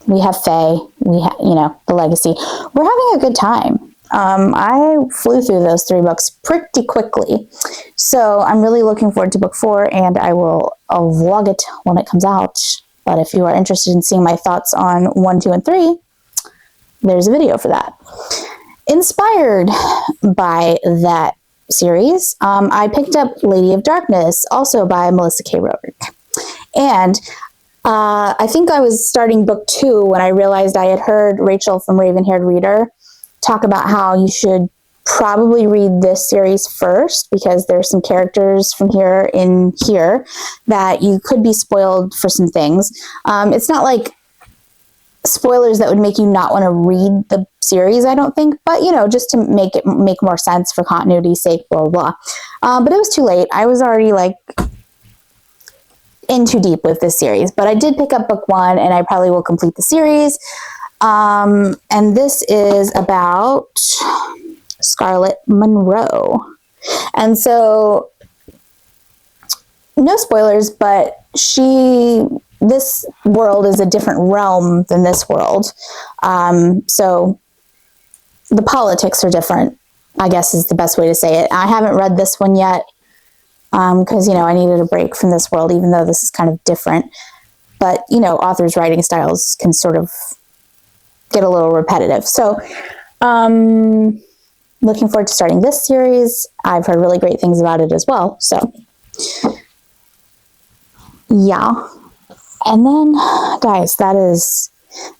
Speaker 1: We have Fae. We have, the legacy. We're having a good time. I flew through those 3 books pretty quickly. So I'm really looking forward to book 4 and I'll vlog it when it comes out. But if you are interested in seeing my thoughts on 1, 2, and 3, there's a video for that. Inspired by that series, I picked up Lady of Darkness, also by Melissa K. Roderick. And I think I was starting book 2 when I realized I had heard Rachel from Raven-Haired Reader talk about how you should probably read this series first because there's some characters from here that you could be spoiled for some things. It's not like spoilers that would make you not want to read the series, I don't think, but just to make more sense for continuity's sake, blah, blah, blah. But it was too late. I was already like in too deep with this series, but I did pick up book 1 and I probably will complete the series. And this is about Scarlet Monroe. And so no spoilers, but this world is a different realm than this world. So the politics are different, I guess is the best way to say it. I haven't read this one yet because, I needed a break from this world, even though this is kind of different. But, authors' writing styles can sort of get a little repetitive. So looking forward to starting this series. I've heard really great things about it as well. So, yeah. And then, guys, that is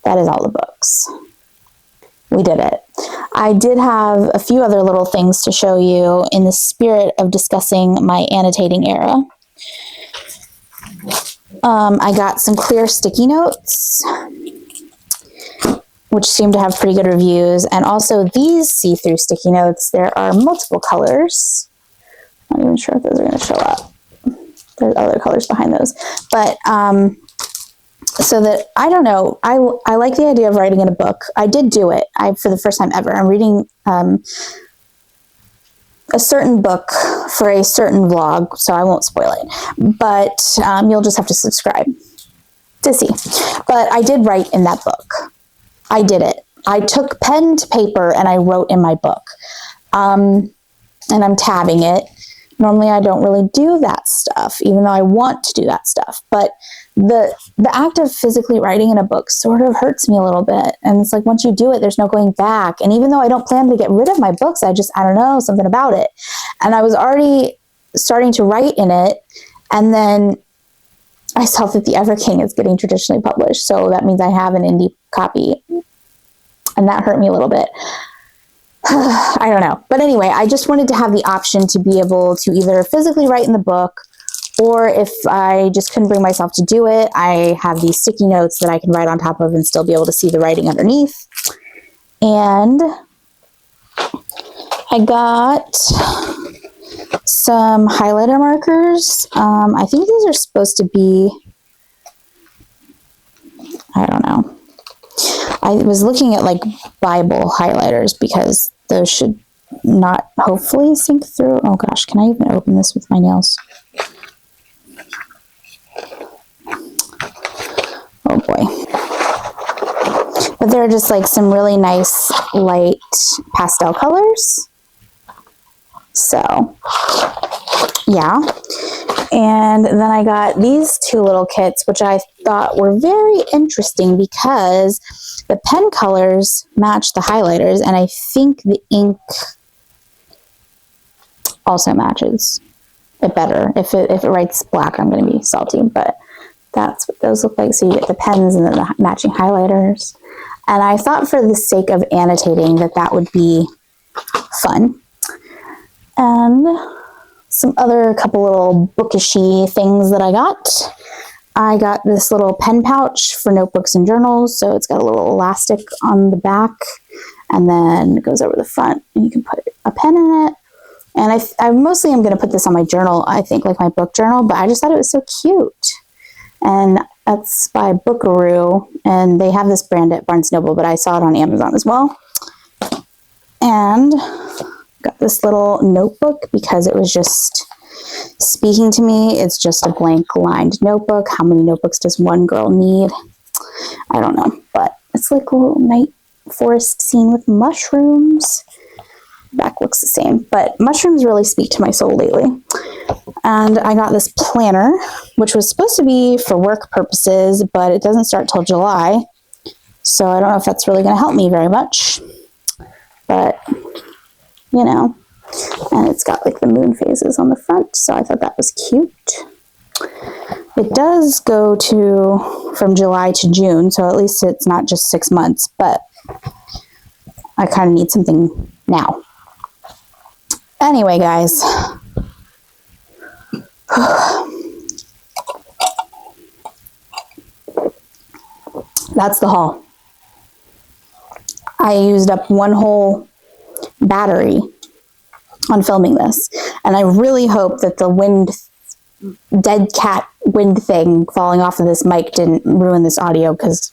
Speaker 1: all the books. We did it. I did have a few other little things to show you in the spirit of discussing my annotating era. I got some clear sticky notes, which seem to have pretty good reviews, and also these see-through sticky notes. There are multiple colors. I'm not even sure if those are going to show up. There's other colors behind those. But so that, I don't know, I like the idea of writing in a book. I did do it for the first time ever. I'm reading a certain book for a certain vlog, so I won't spoil it. But you'll just have to subscribe to see. But I did write in that book. I did it. I took pen to paper and I wrote in my book. And I'm tabbing it. Normally I don't really do that stuff, even though I want to do that stuff. But the act of physically writing in a book sort of hurts me a little bit. And it's like, once you do it, there's no going back. And even though I don't plan to get rid of my books, I don't know, something about it. And I was already starting to write in it. And then I saw that the Ever King is getting traditionally published. So that means I have an indie copy. And that hurt me a little bit. I don't know. But anyway, I just wanted to have the option to be able to either physically write in the book, or if I just couldn't bring myself to do it, I have these sticky notes that I can write on top of and still be able to see the writing underneath. And I got some highlighter markers. I think these are supposed to be, I don't know. I was looking at like Bible highlighters because those should not hopefully sink through. Oh gosh, can I even open this with my nails? Oh boy. But they're just like some really nice light pastel colors. So, yeah. And then I got these 2 little kits, which I thought were very interesting because the pen colors match the highlighters, and I think the ink also matches. it better. If it writes black, I'm going to be salty, but that's what those look like. So you get the pens and then the matching highlighters. And I thought for the sake of annotating that would be fun. And some other couple little bookishy things that I got. I got this little pen pouch for notebooks and journals. So it's got a little elastic on the back and then it goes over the front and you can put a pen in it. And I mostly am going to put this on my journal, I think, like my book journal, but I just thought it was so cute. And that's by Bookaroo, and they have this brand at Barnes & Noble, but I saw it on Amazon as well. And got this little notebook because it was just speaking to me. It's just a blank lined notebook. How many notebooks does one girl need? I don't know, but it's like a little night forest scene with mushrooms. Back looks the same, but mushrooms really speak to my soul lately. And I got this planner, which was supposed to be for work purposes, but it doesn't start till July. So I don't know if that's really going to help me very much, but you know, and it's got like the moon phases on the front. So I thought that was cute. It does go from July to June. So at least it's not just 6 months, but I kind of need something now. Anyway, guys, that's the haul. I used up one whole battery on filming this, and I really hope that the dead cat wind thing falling off of this mic didn't ruin this audio, because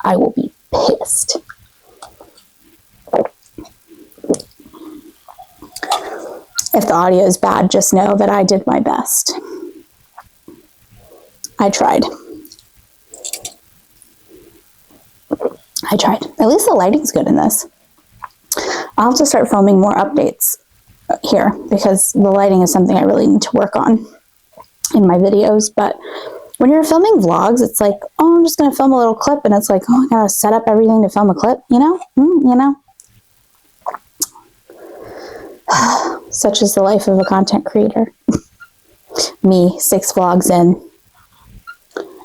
Speaker 1: I will be pissed. If the audio is bad, just know that I did my best. I tried. At least the lighting's good in this. I'll have to start filming more updates here because the lighting is something I really need to work on in my videos. But when you're filming vlogs, it's like, oh, I'm just going to film a little clip. And it's like, oh, I got to set up everything to film a clip, you know? You know? Such is the life of a content creator. Me, 6 vlogs in.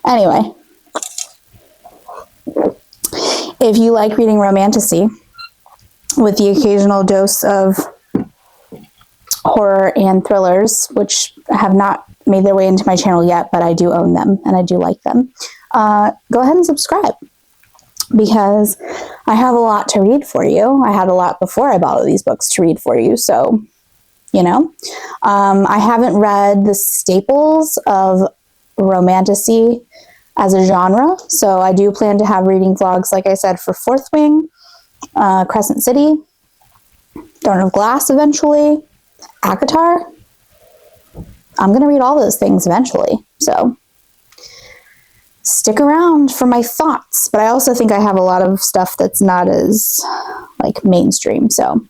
Speaker 1: Anyway, if you like reading Romantasy with the occasional dose of horror and thrillers, which have not made their way into my channel yet, but I do own them and I do like them, go ahead and subscribe, because I have a lot to read for you. I had a lot before I bought these books to read for you, so, you know. I haven't read the staples of Romantasy as a genre, so I do plan to have reading vlogs, like I said, for Fourth Wing, Crescent City, Throne of Glass eventually, ACOTAR. I'm going to read all those things eventually, so stick around for my thoughts. But I also think I have a lot of stuff that's not as like mainstream, so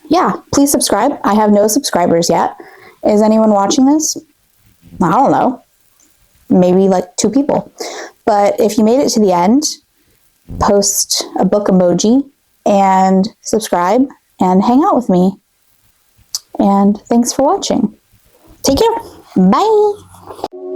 Speaker 1: yeah, please subscribe. I have no subscribers yet. Is anyone watching this? I don't know. Maybe like 2 people. But if you made it to the end, post a book emoji and subscribe and hang out with me. And thanks for watching. Take care. Bye.